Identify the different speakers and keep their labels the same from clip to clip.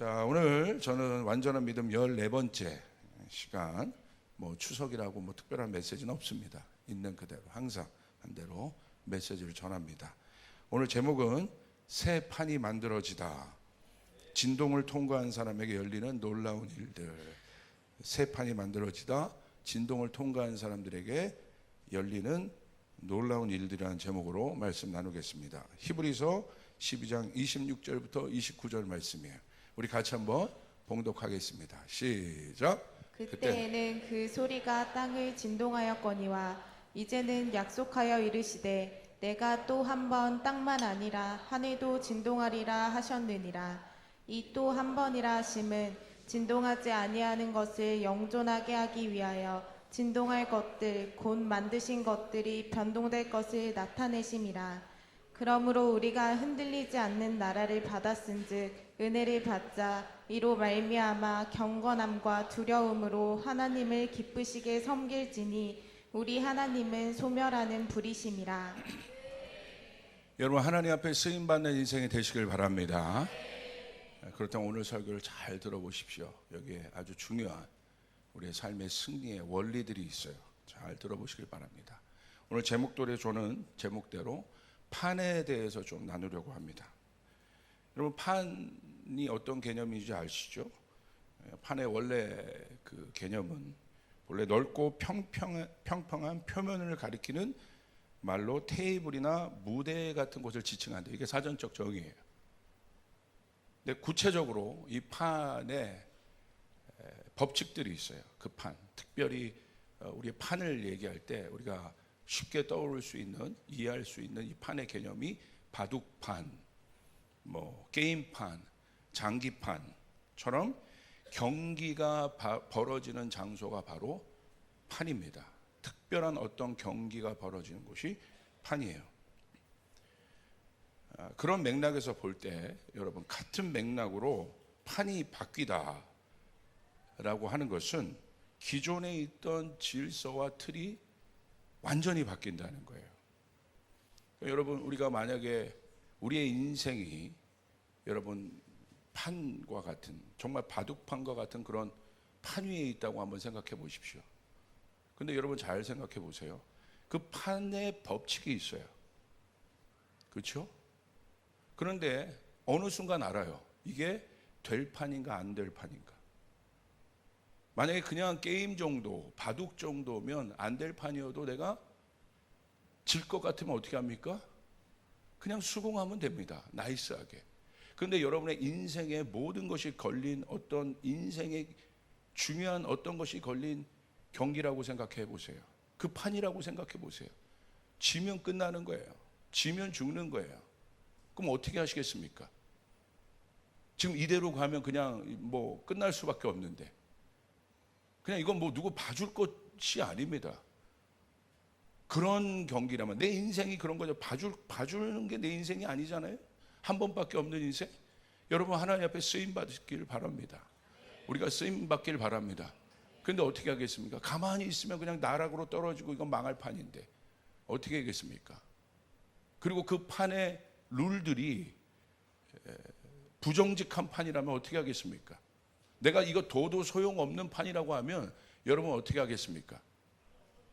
Speaker 1: 자, 오늘 저는 완전한 믿음 14번째 시간, 추석이라고 특별한 메시지는 없습니다. 있는 그대로 항상 한 대로 메시지를 전합니다. 오늘 제목은 새 판이 만들어지다. 진동을 통과한 사람에게 열리는 놀라운 일들. 새 판이 만들어지다. 진동을 통과한 사람들에게 열리는 놀라운 일들이라는 제목으로 말씀 나누겠습니다. 히브리서 12장 26절부터 29절 말씀이에요. 우리 같이 한번 봉독하겠습니다. 시작.
Speaker 2: 그때에는 그 소리가 땅을 진동하였거니와 이제는 약속하여 이르시되 내가 또 한 번 땅만 아니라 하늘도 진동하리라 하셨느니라. 이 또 한 번이라 하심은 진동하지 아니하는 것을 영존하게 하기 위하여 진동할 것들 곧 만드신 것들이 변동될 것을 나타내심이라. 그러므로 우리가 흔들리지 않는 나라를 받았은즉 은혜를 받자 이로 말미암아 경건함과 두려움으로 하나님을 기쁘시게 섬길지니 우리 하나님은 소멸하는 불이심이라.
Speaker 1: 여러분, 하나님 앞에 쓰임받는 인생이 되시길 바랍니다. 그렇다면 오늘 설교를 잘 들어보십시오. 여기에 아주 중요한 우리의 삶의 승리의 원리들이 있어요. 잘 들어보시길 바랍니다. 오늘 제목대로 저는 제목대로 판에 대해서 좀 나누려고 합니다. 여러분, 판이 어떤 개념인지 아시죠? 판의 원래 그 개념은 원래 넓고 평평한 표면을 가리키는 말로 테이블이나 무대 같은 곳을 지칭한다. 이게 사전적 정의예요. 근데 구체적으로 이 판에 법칙들이 있어요. 그 판, 특별히 우리 판을 얘기할 때 우리가 쉽게 떠오를 수 있는, 이해할 수 있는 이 판의 개념이 바둑판, 게임판, 장기판처럼 경기가 벌어지는 장소가 바로 판입니다. 특별한 어떤 경기가 벌어지는 곳이 판이에요. 그런 맥락에서 볼 때 여러분, 같은 맥락으로 판이 바뀌다라고 하는 것은 기존에 있던 질서와 틀이 완전히 바뀐다는 거예요. 여러분, 우리가 만약에 우리의 인생이 여러분 판과 같은, 정말 바둑판과 같은 그런 판 위에 있다고 한번 생각해 보십시오. 근데 여러분 잘 생각해 보세요. 그 판에 법칙이 있어요. 그렇죠? 그런데 어느 순간 알아요. 이게 될 판인가 안 될 판인가. 만약에 그냥 게임 정도, 바둑 정도면 안 될 판이어도 내가 질 것 같으면 어떻게 합니까? 그냥 수긍하면 됩니다. 나이스하게. 그런데 여러분의 인생의 모든 것이 걸린 어떤 인생의 중요한 어떤 것이 걸린 경기라고 생각해 보세요. 그 판이라고 생각해 보세요. 지면 끝나는 거예요. 지면 죽는 거예요. 그럼 어떻게 하시겠습니까? 지금 이대로 가면 그냥 끝날 수밖에 없는데, 그냥 이건 누구 봐줄 것이 아닙니다. 그런 경기라면 내 인생이 그런 거죠. 봐주는 게 내 인생이 아니잖아요. 한 번밖에 없는 인생. 여러분, 하나님 앞에 쓰임 받기를 바랍니다. 우리가 쓰임 받기를 바랍니다. 그런데 어떻게 하겠습니까? 가만히 있으면 그냥 나락으로 떨어지고 이건 망할 판인데 어떻게 하겠습니까? 그리고 그 판의 룰들이 부정직한 판이라면 어떻게 하겠습니까? 내가 이거 둬도 소용없는 판이라고 하면 여러분 어떻게 하겠습니까?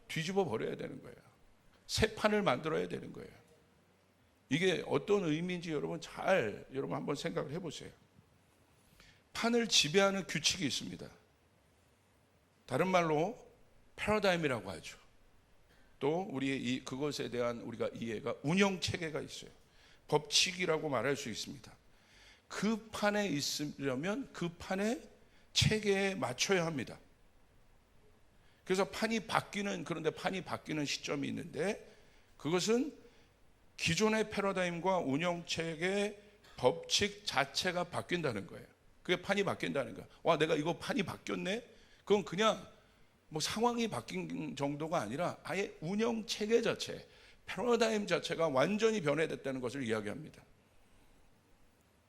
Speaker 1: 뒤집어 버려야 되는 거예요. 새 판을 만들어야 되는 거예요. 이게 어떤 의미인지 여러분 한번 생각을 해보세요. 판을 지배하는 규칙이 있습니다. 다른 말로 패러다임이라고 하죠. 또 우리의 그것에 대한 우리가 이해가 운영 체계가 있어요. 법칙이라고 말할 수 있습니다. 그 판에 있으려면 그 판의 체계에 맞춰야 합니다. 그래서 그런데 판이 바뀌는 시점이 있는데, 그것은 기존의 패러다임과 운영체계의 법칙 자체가 바뀐다는 거예요. 그게 판이 바뀐다는 거야. 와, 내가 이거 판이 바뀌었네? 그건 그냥 상황이 바뀐 정도가 아니라 아예 운영체계 자체, 패러다임 자체가 완전히 변해됐다는 것을 이야기합니다.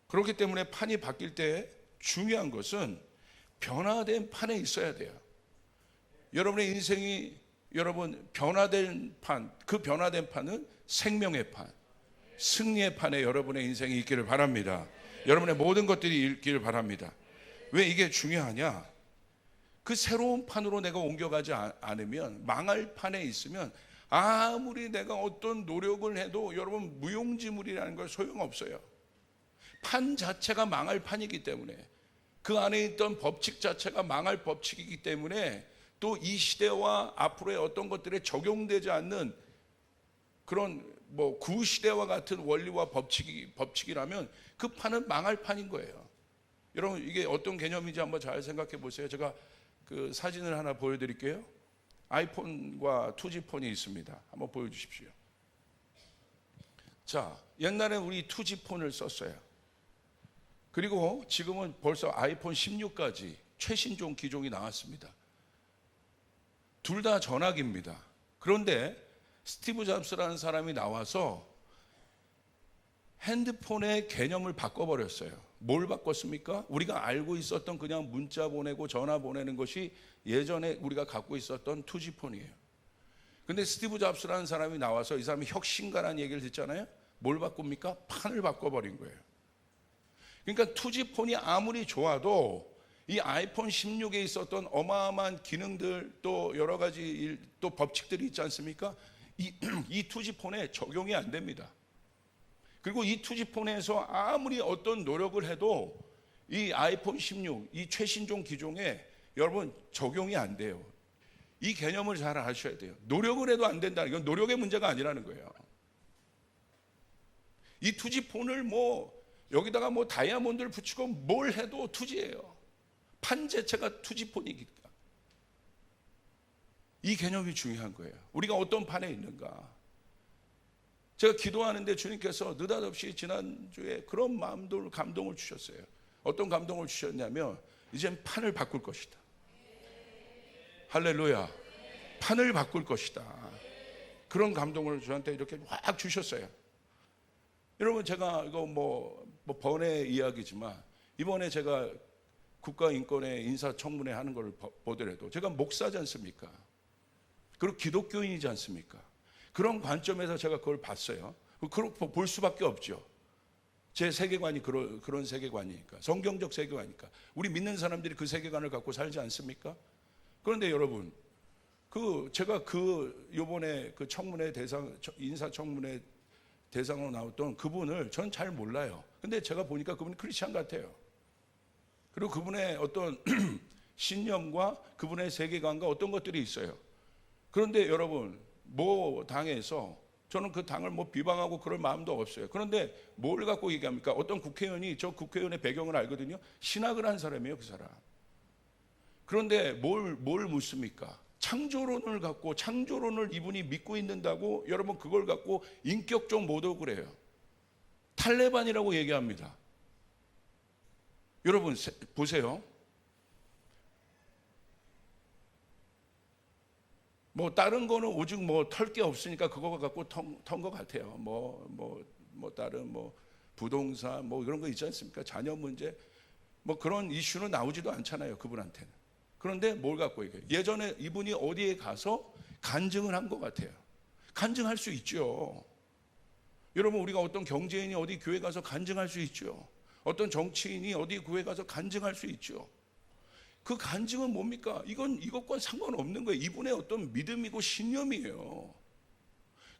Speaker 1: 그렇기 때문에 판이 바뀔 때 중요한 것은 변화된 판에 있어야 돼요. 여러분의 인생이 변화된 판, 그 변화된 판은 생명의 판, 승리의 판에 여러분의 인생이 있기를 바랍니다. 여러분의 모든 것들이 읽기를 바랍니다. 왜 이게 중요하냐? 그 새로운 판으로 내가 옮겨가지 않으면, 망할 판에 있으면 아무리 내가 어떤 노력을 해도 여러분 무용지물이라는 걸 소용없어요. 판 자체가 망할 판이기 때문에, 그 안에 있던 법칙 자체가 망할 법칙이기 때문에, 또 이 시대와 앞으로의 어떤 것들에 적용되지 않는 그런 뭐 구시대와 같은 원리와 법칙이라면 그 판은 망할 판인 거예요. 여러분 이게 어떤 개념인지 한번 잘 생각해 보세요. 제가 그 사진을 하나 보여드릴게요. 아이폰과 2G 폰이 있습니다. 한번 보여주십시오. 자, 옛날에 우리 2G 폰을 썼어요. 그리고 지금은 벌써 아이폰 16까지 최신종 기종이 나왔습니다. 둘 다 전화기입니다. 그런데 스티브 잡스라는 사람이 나와서 핸드폰의 개념을 바꿔버렸어요. 뭘 바꿨습니까? 우리가 알고 있었던 그냥 문자 보내고 전화 보내는 것이 예전에 우리가 갖고 있었던 2G 폰이에요. 근데 스티브 잡스라는 사람이 나와서, 이 사람이 혁신가라는 얘기를 듣잖아요. 뭘 바꿉니까? 판을 바꿔버린 거예요. 그러니까 2G 폰이 아무리 좋아도 이 아이폰 16에 있었던 어마어마한 기능들, 또 여러 가지 또 법칙들이 있지 않습니까? 이 2G 폰에 적용이 안 됩니다. 그리고 이 2G 폰에서 아무리 어떤 노력을 해도 이 아이폰 16, 이 최신종 기종에 여러분 적용이 안 돼요. 이 개념을 잘 아셔야 돼요. 노력을 해도 안 된다는 건 노력의 문제가 아니라는 거예요. 이 2G 폰을 뭐 여기다가 뭐 다이아몬드를 붙이고 뭘 해도 2G예요. 판 자체가 2G 폰이니까. 이 개념이 중요한 거예요. 우리가 어떤 판에 있는가. 제가 기도하는데 주님께서 느닷없이 지난주에 그런 마음들, 감동을 주셨어요. 어떤 감동을 주셨냐면, 이젠 판을 바꿀 것이다. 할렐루야. 판을 바꿀 것이다. 그런 감동을 저한테 이렇게 확 주셨어요. 여러분 제가 이거 뭐 번외 이야기지만, 이번에 제가 국가인권회 인사청문회 하는 걸 보더라도 제가 목사지 않습니까? 그리고 기독교인이지 않습니까? 그런 관점에서 제가 그걸 봤어요. 그렇게 볼 수밖에 없죠. 제 세계관이 그런 세계관이니까, 성경적 세계관이니까. 우리 믿는 사람들이 그 세계관을 갖고 살지 않습니까? 그런데 여러분, 제가 요번에 그 청문회 인사청문회 대상으로 나왔던 그분을 전 잘 몰라요. 근데 제가 보니까 그분이 크리스찬 같아요. 그리고 그분의 어떤 신념과 그분의 세계관과 어떤 것들이 있어요. 그런데 여러분, 모 당에서, 저는 그 당을 뭐 비방하고 그럴 마음도 없어요. 그런데 뭘 갖고 얘기합니까? 어떤 국회의원이, 저 국회의원의 배경을 알거든요. 신학을 한 사람이에요, 그 사람. 그런데 뭘 묻습니까? 창조론을 갖고, 창조론을 이분이 믿고 있는다고 여러분 그걸 갖고 인격적 모독을 해요. 탈레반이라고 얘기합니다. 여러분 보세요. 뭐 다른 거는 오직 뭐 털 게 없으니까 그거 갖고 턴 것 같아요. 다른 부동산 이런 거 있지 않습니까? 자녀 문제 그런 이슈는 나오지도 않잖아요, 그분한테는. 그런데 뭘 갖고 얘기해요? 예전에 이분이 어디에 가서 간증을 한 것 같아요. 간증할 수 있죠. 여러분, 우리가 어떤 경제인이 어디 교회 가서 간증할 수 있죠. 어떤 정치인이 어디 교회 가서 간증할 수 있죠. 그 간증은 뭡니까? 이것과 상관없는 거예요. 이분의 어떤 믿음이고 신념이에요.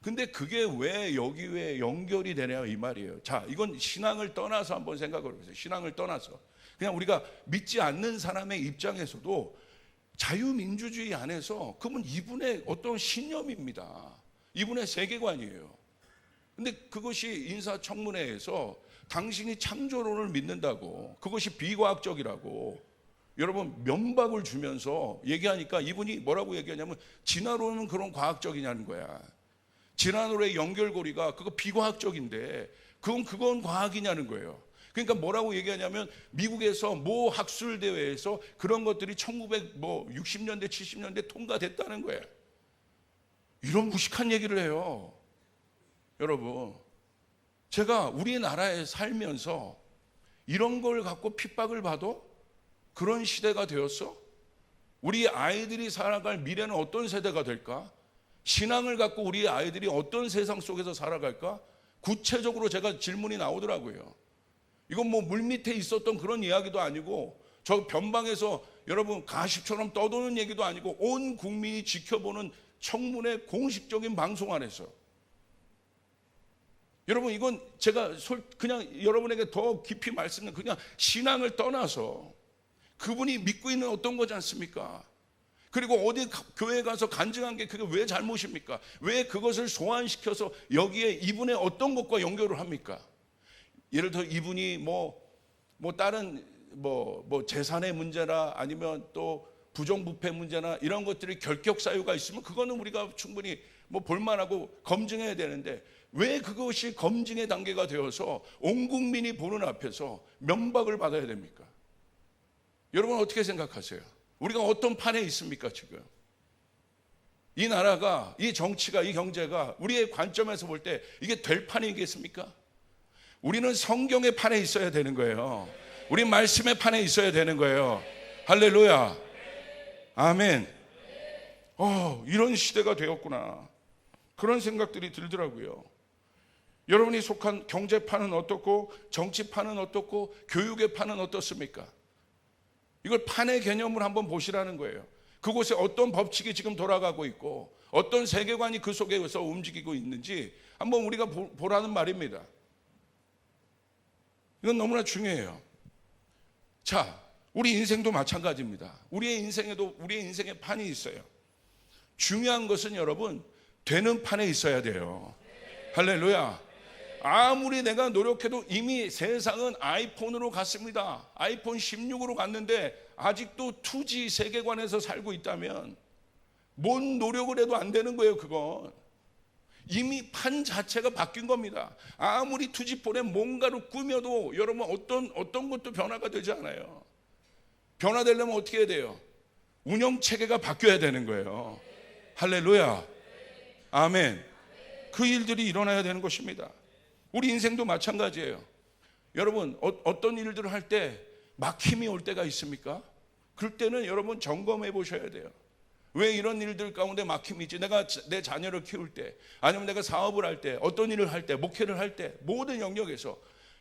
Speaker 1: 근데 그게 왜 여기에 연결이 되냐 이 말이에요. 자, 이건 신앙을 떠나서 한번 생각을 해보세요. 신앙을 떠나서 그냥 우리가 믿지 않는 사람의 입장에서도 자유민주주의 안에서 그건 이분의 어떤 신념입니다. 이분의 세계관이에요. 근데 그것이 인사청문회에서 당신이 창조론을 믿는다고, 그것이 비과학적이라고 여러분 면박을 주면서 얘기하니까 이분이 뭐라고 얘기하냐면, 진화론은 그런 과학적이냐는 거야. 진화론의 연결고리가 그거 비과학적인데 그건 과학이냐는 거예요. 그러니까 뭐라고 얘기하냐면, 미국에서 모 학술 대회에서 그런 것들이 1960년대 70년대 통과됐다는 거예요. 이런 무식한 얘기를 해요. 여러분, 제가 우리나라에 살면서 이런 걸 갖고 핍박을 받아? 그런 시대가 되었어? 우리 아이들이 살아갈 미래는 어떤 세대가 될까? 신앙을 갖고 우리 아이들이 어떤 세상 속에서 살아갈까? 구체적으로 제가 질문이 나오더라고요. 이건 뭐 물밑에 있었던 그런 이야기도 아니고 저 변방에서 여러분 가십처럼 떠도는 얘기도 아니고 온 국민이 지켜보는 청문회 공식적인 방송 안에서 여러분 이건 제가 그냥 여러분에게 더 깊이 말씀드리는 그냥 신앙을 떠나서 그분이 믿고 있는 어떤 거지 않습니까? 그리고 어디 교회 가서 간증한 게 그게 왜 잘못입니까? 왜 그것을 소환시켜서 여기에 이분의 어떤 것과 연결을 합니까? 예를 들어 이분이 뭐 다른 뭐 재산의 문제나 아니면 또 부정부패 문제나 이런 것들이 결격 사유가 있으면 그거는 우리가 충분히 뭐 볼만하고 검증해야 되는데 왜 그것이 검증의 단계가 되어서 온 국민이 보는 앞에서 면박을 받아야 됩니까? 여러분 어떻게 생각하세요? 우리가 어떤 판에 있습니까 지금? 이 나라가, 이 정치가, 이 경제가 우리의 관점에서 볼 때 이게 될 판이겠습니까? 우리는 성경의 판에 있어야 되는 거예요. 우리 말씀의 판에 있어야 되는 거예요. 할렐루야. 아멘. 이런 시대가 되었구나. 그런 생각들이 들더라고요. 여러분이 속한 경제판은 어떻고 정치판은 어떻고 교육의 판은 어떻습니까? 이걸 판의 개념을 한번 보시라는 거예요. 그곳에 어떤 법칙이 지금 돌아가고 있고 어떤 세계관이 그 속에서 움직이고 있는지 한번 우리가 보라는 말입니다. 이건 너무나 중요해요. 자, 우리 인생도 마찬가지입니다. 우리의 인생에도 우리의 인생의 판이 있어요. 중요한 것은 여러분 되는 판에 있어야 돼요. 할렐루야. 아무리 내가 노력해도 이미 세상은 아이폰으로 갔습니다. 아이폰 16으로 갔는데 아직도 2G 세계관에서 살고 있다면 뭔 노력을 해도 안 되는 거예요. 그건 이미 판 자체가 바뀐 겁니다. 아무리 2G폰에 뭔가를 꾸며도 여러분 어떤 것도 변화가 되지 않아요. 변화되려면 어떻게 해야 돼요? 운영체계가 바뀌어야 되는 거예요. 할렐루야. 아멘. 그 일들이 일어나야 되는 것입니다. 우리 인생도 마찬가지예요. 여러분 어떤 일들을 할 때 막힘이 올 때가 있습니까? 그럴 때는 여러분 점검해 보셔야 돼요. 왜 이런 일들 가운데 막힘이 있지? 내가 내 자녀를 키울 때 아니면 내가 사업을 할 때 어떤 일을 할 때 목회를 할 때 모든 영역에서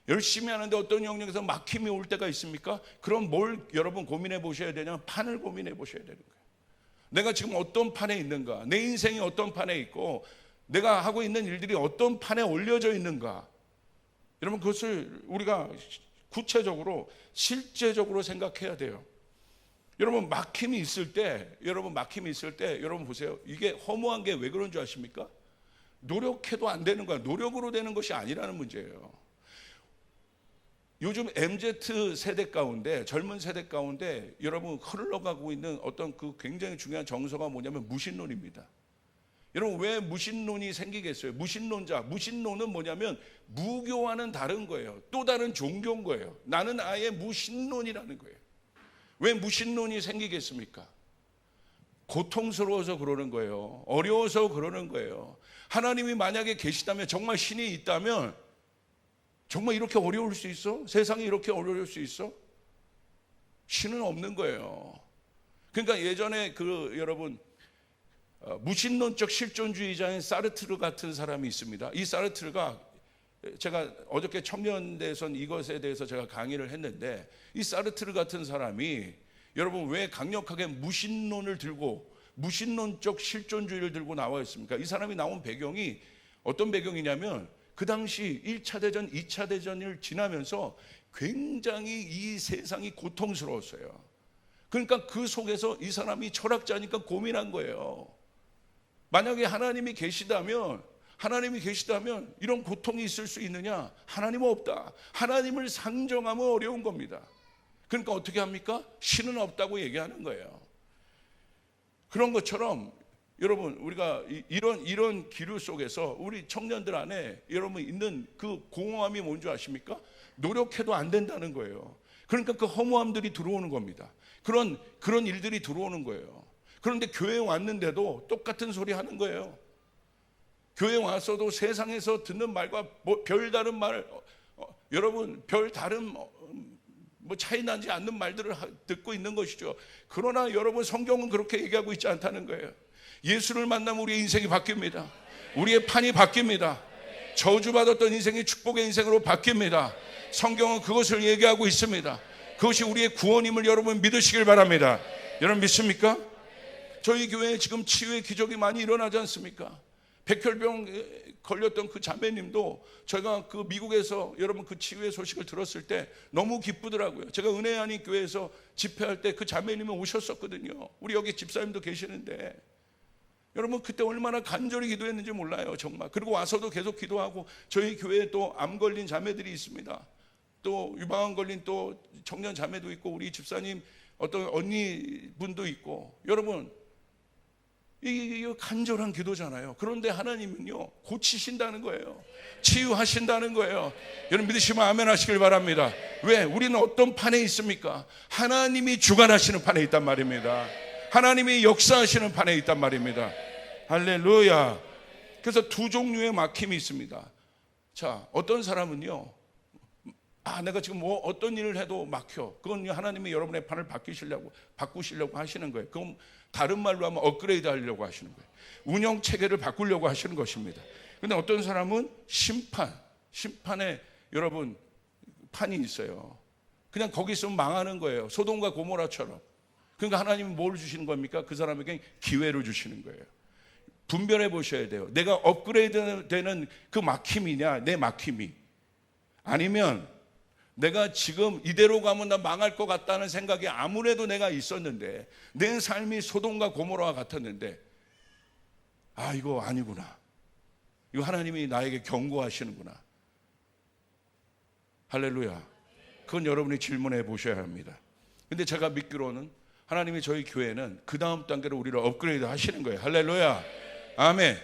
Speaker 1: 열심히 하는데 어떤 영역에서 막힘이 올 때가 있습니까? 그럼 뭘 여러분 고민해 보셔야 되냐면 판을 고민해 보셔야 되는 거예요. 내가 지금 어떤 판에 있는가? 내 인생이 어떤 판에 있고 내가 하고 있는 일들이 어떤 판에 올려져 있는가? 여러분 그것을 우리가 구체적으로 실제적으로 생각해야 돼요. 여러분 막힘이 있을 때 여러분 보세요. 이게 허무한 게 왜 그런 줄 아십니까? 노력해도 안 되는 거야. 노력으로 되는 것이 아니라는 문제예요. 요즘 MZ 세대 가운데 젊은 세대 가운데 여러분 흘러가고 있는 어떤 그 굉장히 중요한 정서가 뭐냐면 무신론입니다. 여러분 왜 무신론이 생기겠어요? 무신론은 뭐냐면 무교와는 다른 거예요. 또 다른 종교인 거예요. 나는 아예 무신론이라는 거예요. 왜 무신론이 생기겠습니까? 고통스러워서 그러는 거예요. 어려워서 그러는 거예요. 하나님이 만약에 계시다면 정말 신이 있다면 정말 이렇게 어려울 수 있어? 세상이 이렇게 어려울 수 있어? 신은 없는 거예요. 그러니까 예전에 여러분 무신론적 실존주의자인 사르트르 같은 사람이 있습니다. 이 사르트르가 제가 어저께 청년대선 이것에 대해서 제가 강의를 했는데 이 사르트르 같은 사람이 여러분 왜 강력하게 무신론을 들고 무신론적 실존주의를 들고 나와 있습니까? 이 사람이 나온 배경이 어떤 배경이냐면 그 당시 1차 대전, 2차 대전을 지나면서 굉장히 이 세상이 고통스러웠어요. 그러니까 그 속에서 이 사람이 철학자니까 고민한 거예요. 만약에 하나님이 계시다면 이런 고통이 있을 수 있느냐? 하나님은 없다. 하나님을 상정하면 어려운 겁니다. 그러니까 어떻게 합니까? 신은 없다고 얘기하는 거예요. 그런 것처럼 여러분 우리가 이런 기류 속에서 우리 청년들 안에 여러분 있는 그 공허함이 뭔지 아십니까? 노력해도 안 된다는 거예요. 그러니까 그 허무함들이 들어오는 겁니다. 그런 일들이 들어오는 거예요. 그런데 교회에 왔는데도 똑같은 소리 하는 거예요. 교회 왔어도 세상에서 듣는 말과 별다른 말, 여러분 별다른 차이 나지 않는 말들을 듣고 있는 것이죠. 그러나 여러분 성경은 그렇게 얘기하고 있지 않다는 거예요. 예수를 만나면 우리의 인생이 바뀝니다. 우리의 판이 바뀝니다. 저주받았던 인생이 축복의 인생으로 바뀝니다. 성경은 그것을 얘기하고 있습니다. 그것이 우리의 구원임을 여러분 믿으시길 바랍니다. 여러분 믿습니까? 저희 교회에 지금 치유의 기적이 많이 일어나지 않습니까? 백혈병 걸렸던 그 자매님도 제가 그 미국에서 여러분 그 치유의 소식을 들었을 때 너무 기쁘더라고요. 제가 은혜 안의 교회에서 집회할 때 그 자매님이 오셨었거든요. 우리 여기 집사님도 계시는데 여러분 그때 얼마나 간절히 기도했는지 몰라요, 정말. 그리고 와서도 계속 기도하고, 저희 교회에 또 암 걸린 자매들이 있습니다. 또 유방암 걸린 또 청년 자매도 있고, 우리 집사님 어떤 언니 분도 있고. 여러분 이게 간절한 기도잖아요. 그런데 하나님은요 고치신다는 거예요. 치유하신다는 거예요. 여러분 믿으시면 아멘 하시길 바랍니다. 왜? 우리는 어떤 판에 있습니까? 하나님이 주관하시는 판에 있단 말입니다. 하나님이 역사하시는 판에 있단 말입니다. 할렐루야. 그래서 두 종류의 막힘이 있습니다. 자, 어떤 사람은요, 내가 지금 뭐 어떤 일을 해도 막혀. 그건 하나님이 여러분의 판을 바꾸시려고 하시는 거예요. 그건 다른 말로 하면 업그레이드 하려고 하시는 거예요. 운영 체계를 바꾸려고 하시는 것입니다. 그런데 어떤 사람은 심판에 여러분 판이 있어요. 그냥 거기 있으면 망하는 거예요. 소돔과 고모라처럼. 그러니까 하나님은 뭘 주시는 겁니까? 그 사람에게 기회를 주시는 거예요. 분별해 보셔야 돼요. 내가 업그레이드 되는 그 막힘이냐, 내 막힘이, 아니면 내가 지금 이대로 가면 나 망할 것 같다는 생각이 아무래도 내가 있었는데, 내 삶이 소돔과 고모라와 같았는데, 이거 아니구나, 이거 하나님이 나에게 경고하시는구나. 할렐루야. 그건 여러분이 질문해 보셔야 합니다. 근데 제가 믿기로는 하나님이 저희 교회는 그 다음 단계로 우리를 업그레이드 하시는 거예요. 할렐루야. 아멘.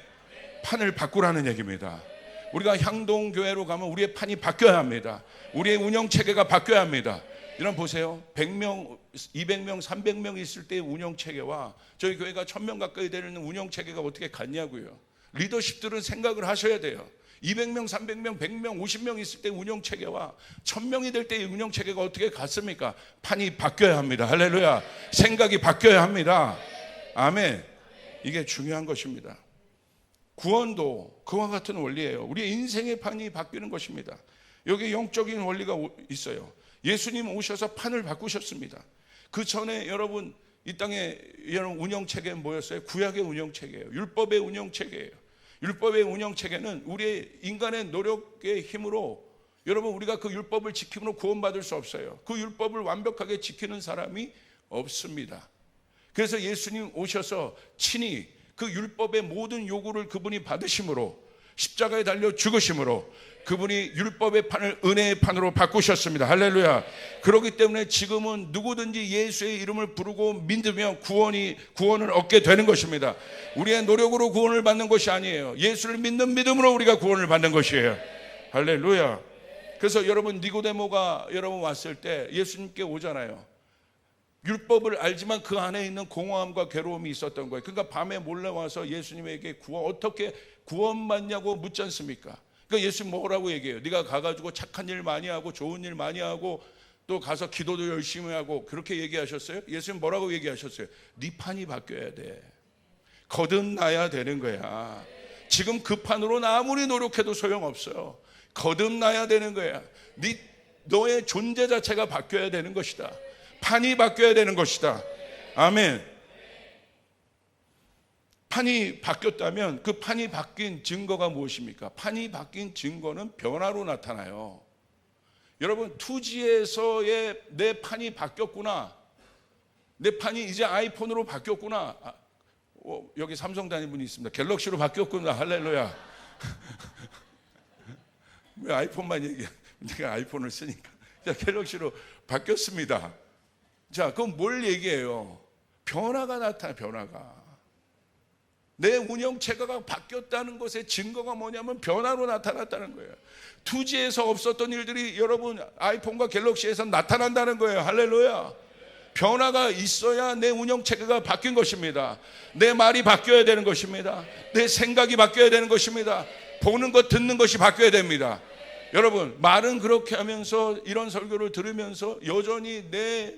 Speaker 1: 판을 바꾸라는 얘기입니다. 우리가 향동교회로 가면 우리의 판이 바뀌어야 합니다. 우리의 운영체계가 바뀌어야 합니다. 여러분 보세요. 100명, 200명, 300명 있을 때의 운영체계와 저희 교회가 1000명 가까이 되는 운영체계가 어떻게 같냐고요. 리더십들은 생각을 하셔야 돼요. 200명, 300명, 100명, 50명 있을 때 운영체계와 1000명이 될 때의 운영체계가 어떻게 같습니까? 판이 바뀌어야 합니다. 할렐루야. 생각이 바뀌어야 합니다. 아멘. 이게 중요한 것입니다. 구원도 그와 같은 원리예요. 우리의 인생의 판이 바뀌는 것입니다. 여기 영적인 원리가 있어요. 예수님 오셔서 판을 바꾸셨습니다. 그 전에 여러분 이 땅에 여러분 운영체계는 뭐였어요? 구약의 운영체계예요. 율법의 운영체계예요. 율법의 운영체계는 우리의 인간의 노력의 힘으로, 여러분 우리가 그 율법을 지킴으로 구원받을 수 없어요. 그 율법을 완벽하게 지키는 사람이 없습니다. 그래서 예수님 오셔서 친히 그 율법의 모든 요구를 그분이 받으심으로, 십자가에 달려 죽으심으로 그분이 율법의 판을 은혜의 판으로 바꾸셨습니다. 할렐루야. 그렇기 때문에 지금은 누구든지 예수의 이름을 부르고 믿으면 구원을 얻게 되는 것입니다. 우리의 노력으로 구원을 받는 것이 아니에요. 예수를 믿는 믿음으로 우리가 구원을 받는 것이에요. 할렐루야. 그래서 여러분 니고데모가 여러분 왔을 때 예수님께 오잖아요. 율법을 알지만 그 안에 있는 공허함과 괴로움이 있었던 거예요. 그러니까 밤에 몰래 와서 예수님에게 어떻게 구원받냐고 묻지 않습니까? 그러니까 예수님 뭐라고 얘기해요? 네가 가가지고 착한 일 많이 하고 좋은 일 많이 하고 또 가서 기도도 열심히 하고 그렇게 얘기하셨어요? 예수님 뭐라고 얘기하셨어요? 네 판이 바뀌어야 돼. 거듭나야 되는 거야. 지금 그 판으로는 아무리 노력해도 소용없어요. 거듭나야 되는 거야. 너의 존재 자체가 바뀌어야 되는 것이다. 판이 바뀌어야 되는 것이다. 아멘. 판이 바뀌었다면 그 판이 바뀐 증거가 무엇입니까? 판이 바뀐 증거는 변화로 나타나요. 여러분, 투지에서의 내 판이 바뀌었구나. 내 판이 이제 아이폰으로 바뀌었구나. 여기 삼성 다니는 분이 있습니다. 갤럭시로 바뀌었구나. 할렐루야. 왜 아이폰만 얘기해? 내가 아이폰을 쓰니까. 자, 갤럭시로 바뀌었습니다. 자, 그럼 뭘 얘기해요? 변화가 나타나요. 변화가. 내 운영체계가 바뀌었다는 것의 증거가 뭐냐면 변화로 나타났다는 거예요. 투지에서 없었던 일들이 여러분 아이폰과 갤럭시에서 나타난다는 거예요. 할렐루야. 변화가 있어야 내 운영체계가 바뀐 것입니다. 내 말이 바뀌어야 되는 것입니다. 내 생각이 바뀌어야 되는 것입니다. 보는 것, 듣는 것이 바뀌어야 됩니다. 여러분, 말은 그렇게 하면서 이런 설교를 들으면서 여전히 내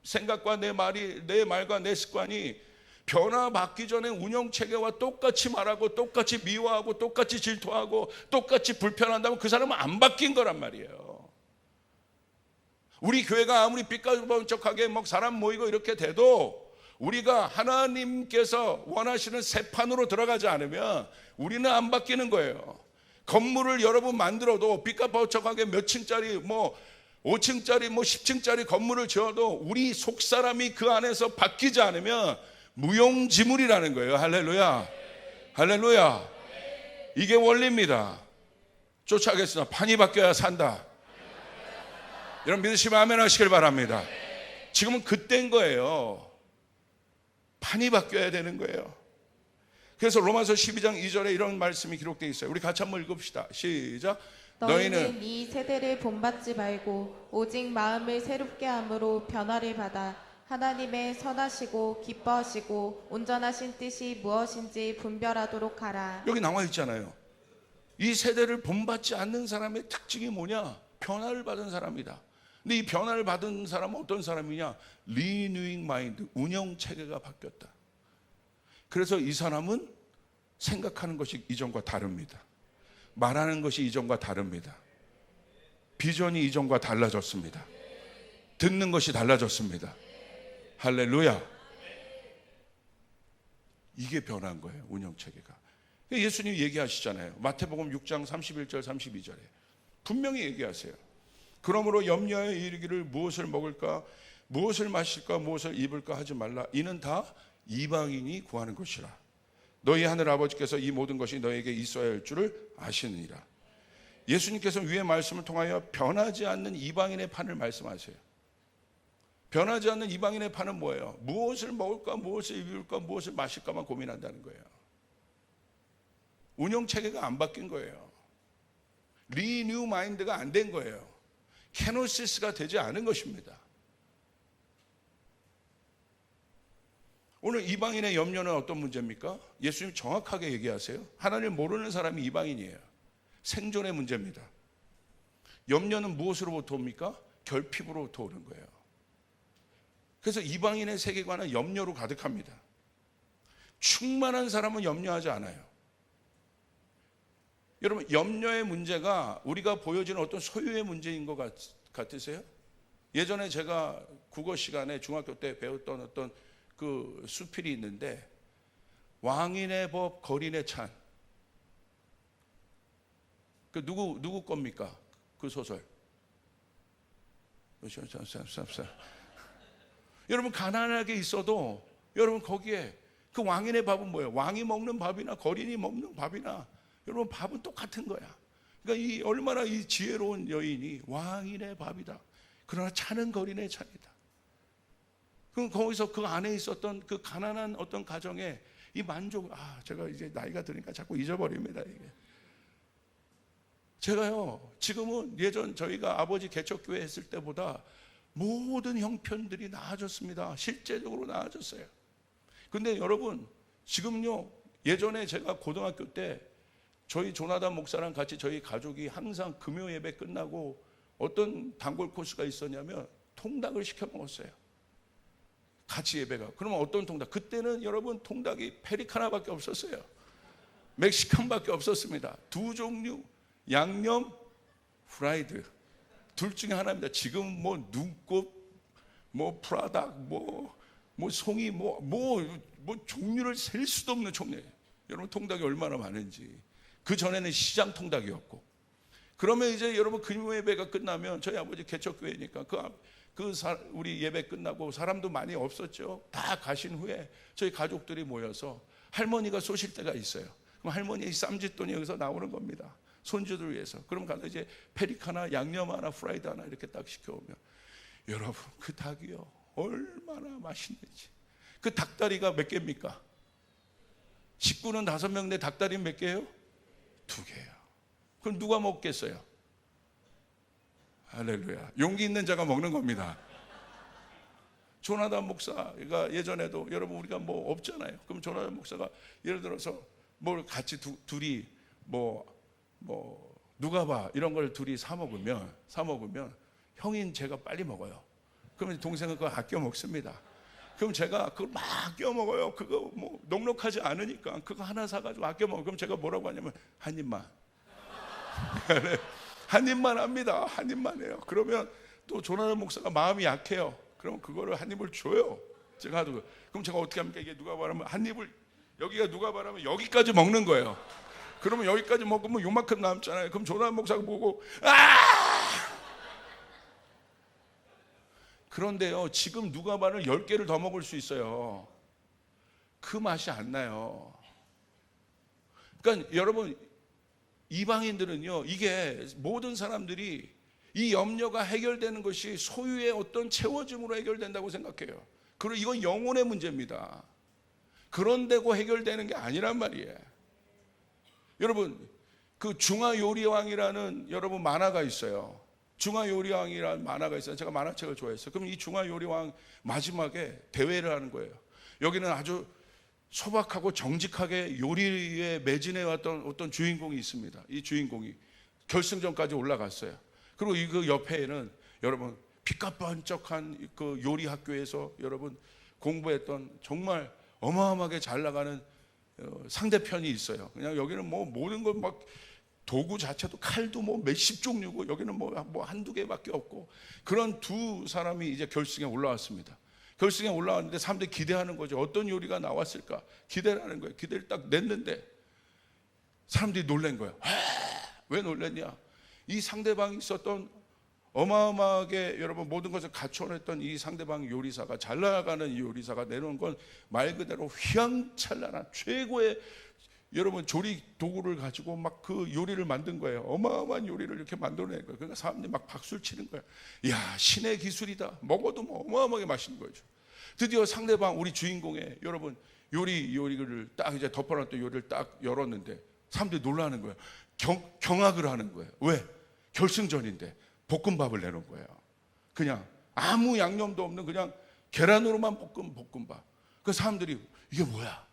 Speaker 1: 생각과 내 말과 내 습관이 변화받기 전에 운영체계와 똑같이 말하고 똑같이 미워하고 똑같이 질투하고 똑같이 불편한다면 그 사람은 안 바뀐 거란 말이에요. 우리 교회가 아무리 삐까번쩍하게 막 사람 모이고 이렇게 돼도 우리가 하나님께서 원하시는 새 판으로 들어가지 않으면 우리는 안 바뀌는 거예요. 건물을 여러분 만들어도 삐까번쩍하게 몇 층짜리 5층짜리 10층짜리 건물을 지어도 우리 속사람이 그 안에서 바뀌지 않으면 무용지물이라는 거예요. 할렐루야. 할렐루야. 이게 원리입니다. 쫓아가겠습니다. 판이 바뀌어야 산다. 여러분 믿으시면 아멘 하시길 바랍니다. 지금은 그때인 거예요. 판이 바뀌어야 되는 거예요. 그래서 로마서 12장 2절에 이런 말씀이 기록되어 있어요. 우리 같이 한번 읽읍시다. 시작.
Speaker 2: 너희는 이 세대를 본받지 말고 오직 마음을 새롭게 함으로 변화를 받아 하나님의 선하시고 기뻐하시고 온전하신 뜻이 무엇인지 분별하도록 하라.
Speaker 1: 여기 나와 있잖아요. 이 세대를 본받지 않는 사람의 특징이 뭐냐? 변화를 받은 사람이다. 근데 이 변화를 받은 사람은 어떤 사람이냐? 리뉴잉 마인드, 운영 체계가 바뀌었다. 그래서 이 사람은 생각하는 것이 이전과 다릅니다. 말하는 것이 이전과 다릅니다. 비전이 이전과 달라졌습니다. 듣는 것이 달라졌습니다. 할렐루야. 이게 변한 거예요. 운영체계가. 예수님이 얘기하시잖아요. 마태복음 6장 31절 32절에 분명히 얘기하세요. 그러므로 염려하여 이르기를 무엇을 먹을까 무엇을 마실까 무엇을 입을까 하지 말라. 이는 다 이방인이 구하는 것이라. 너희 하늘 아버지께서 이 모든 것이 너에게 있어야 할 줄을 아시느니라. 예수님께서 위의 말씀을 통하여 변하지 않는 이방인의 판을 말씀하세요. 변하지 않는 이방인의 판은 뭐예요? 무엇을 먹을까 무엇을 입을까 무엇을 마실까만 고민한다는 거예요. 운영체계가 안 바뀐 거예요. 리뉴 마인드가 안 된 거예요. 케노시스가 되지 않은 것입니다. 오늘 이방인의 염려는 어떤 문제입니까? 예수님 정확하게 얘기하세요. 하나님을 모르는 사람이 이방인이에요. 생존의 문제입니다. 염려는 무엇으로부터 옵니까? 결핍으로부터 오는 거예요. 그래서 이방인의 세계관은 염려로 가득합니다. 충만한 사람은 염려하지 않아요. 여러분, 염려의 문제가 우리가 보여지는 어떤 소유의 문제인 것 같으세요? 예전에 제가 국어 시간에 중학교 때 배웠던 어떤 그 수필이 있는데, 왕인의 법 거린의 찬. 그 누구 겁니까? 그 소설. 여러분, 가난하게 있어도 여러분 거기에 그 왕인의 밥은 뭐예요? 왕이 먹는 밥이나 거린이 먹는 밥이나 여러분 밥은 똑같은 거야. 그러니까 이 얼마나 이 지혜로운 여인이 왕인의 밥이다. 그러나 차는 거린의 찬이다. 그럼 거기서 그 안에 있었던 그 가난한 어떤 가정에 이 만족, 제가 이제 나이가 드니까 자꾸 잊어버립니다. 이게. 제가요, 지금은 예전 저희가 아버지 개척교회 했을 때보다 모든 형편들이 나아졌습니다. 실제적으로 나아졌어요. 근데 여러분, 지금요, 예전에 제가 고등학교 때 저희 조나단 목사랑 같이 저희 가족이 항상 금요 예배 끝나고 어떤 단골 코스가 있었냐면 통닭을 시켜 먹었어요. 같이 예배가. 그러면 어떤 통닭? 그때는 여러분 통닭이 페리카나밖에 없었어요. 멕시칸밖에 없었습니다. 두 종류, 양념, 프라이드. 둘 중에 하나입니다. 지금 뭐 눈꽃, 뭐 프라닭, 뭐 송이, 뭐 종류를 셀 수도 없는 종류예요. 여러분 통닭이 얼마나 많은지. 그 전에는 시장 통닭이었고. 그러면 이제 여러분 금요 예배가 끝나면 저희 아버지 개척교회니까 우리 예배 끝나고 사람도 많이 없었죠. 다 가신 후에 저희 가족들이 모여서 할머니가 쏘실 때가 있어요. 그럼 할머니의 쌈짓돈이 여기서 나오는 겁니다. 손주들 위해서. 그럼 가서 이제 페리카나, 양념 하나, 프라이드 하나 이렇게 딱 시켜오면 여러분 그 닭이요 얼마나 맛있는지. 그 닭다리가 몇 개입니까? 식구는 5명인데 닭다리는 몇 개예요? 2개예요. 그럼 누가 먹겠어요? 할렐루야. 용기 있는 자가 먹는 겁니다. 조나단 목사가 예전에도 여러분 우리가 뭐 없잖아요. 그럼 조나단 목사가 예를 들어서 뭘 같이 둘이 누가 봐 이런 걸 둘이 사 먹으면 형인 제가 빨리 먹어요. 그러면 동생은 그거 아껴 먹습니다. 그럼 제가 그걸 막 아껴 먹어요. 그거 뭐 넉넉하지 않으니까 그거 하나 사가지고 아껴 먹어. 그럼 제가 뭐라고 하냐면 한 입만. 한 입만 합니다. 한 입만 해요. 그러면 또 조나단 목사가 마음이 약해요. 그럼 그거를 한 입을 줘요. 제가 하도 그럼 제가 어떻게 합니까? 이게 누가 말하면 한 입을 여기가 누가 말하면 여기까지 먹는 거예요. 그러면 여기까지 먹으면 요만큼 남잖아요. 그럼 조나단 목사가 보고 그런데요, 지금 누가바를 10개를 더 먹을 수 있어요. 그 맛이 안 나요. 그러니까 여러분, 이방인들은요, 이게 모든 사람들이 이 염려가 해결되는 것이 소유의 어떤 채워짐으로 해결된다고 생각해요. 그리고 이건 영혼의 문제입니다. 그런데고 해결되는 게 아니란 말이에요. 여러분, 그 중화요리왕이라는 여러분 만화가 있어요. 중화요리왕이라는 만화가 있어요. 제가 만화책을 좋아했어요. 그럼 이 중화요리왕 마지막에 대회를 하는 거예요. 여기는 아주 소박하고 정직하게 요리에 매진해 왔던 어떤 주인공이 있습니다. 이 주인공이 결승전까지 올라갔어요. 그리고 그 옆에는 여러분 빛깔번쩍한 그 요리 학교에서 여러분 공부했던 정말 어마어마하게 잘 나가는 상대편이 있어요. 그냥 여기는 뭐 모든 것 막 도구 자체도 칼도 뭐 몇십 종류고 여기는 뭐 한두 개밖에 없고 그런 두 사람이 이제 결승에 올라왔습니다. 결승에 올라왔는데 사람들이 기대하는 거죠. 어떤 요리가 나왔을까? 기대를 하는 거예요. 기대를 딱 냈는데 사람들이 놀란 거예요. 왜 놀랐냐? 이 상대방이 있었던 어마어마하게 여러분 모든 것을 갖춰냈던 이 상대방 요리사가 잘 나가는 이 요리사가 내놓은 건 말 그대로 휘황찬란한 최고의 여러분 조리 도구를 가지고 막 그 요리를 만든 거예요. 어마어마한 요리를 이렇게 만들어낸 거예요. 그러니까 사람들이 막 박수를 치는 거예요. 이야, 신의 기술이다. 먹어도 뭐 어마어마하게 맛있는 거죠. 드디어 상대방 우리 주인공의 여러분 요리를 딱 이제 덮어놨던 요리를 딱 열었는데 사람들이 놀라는 거예요. 경악을 하는 거예요. 왜? 결승전인데 볶음밥을 내놓은 거예요. 그냥 아무 양념도 없는 그냥 계란으로만 볶은 볶음밥. 그 사람들이 이게 뭐야?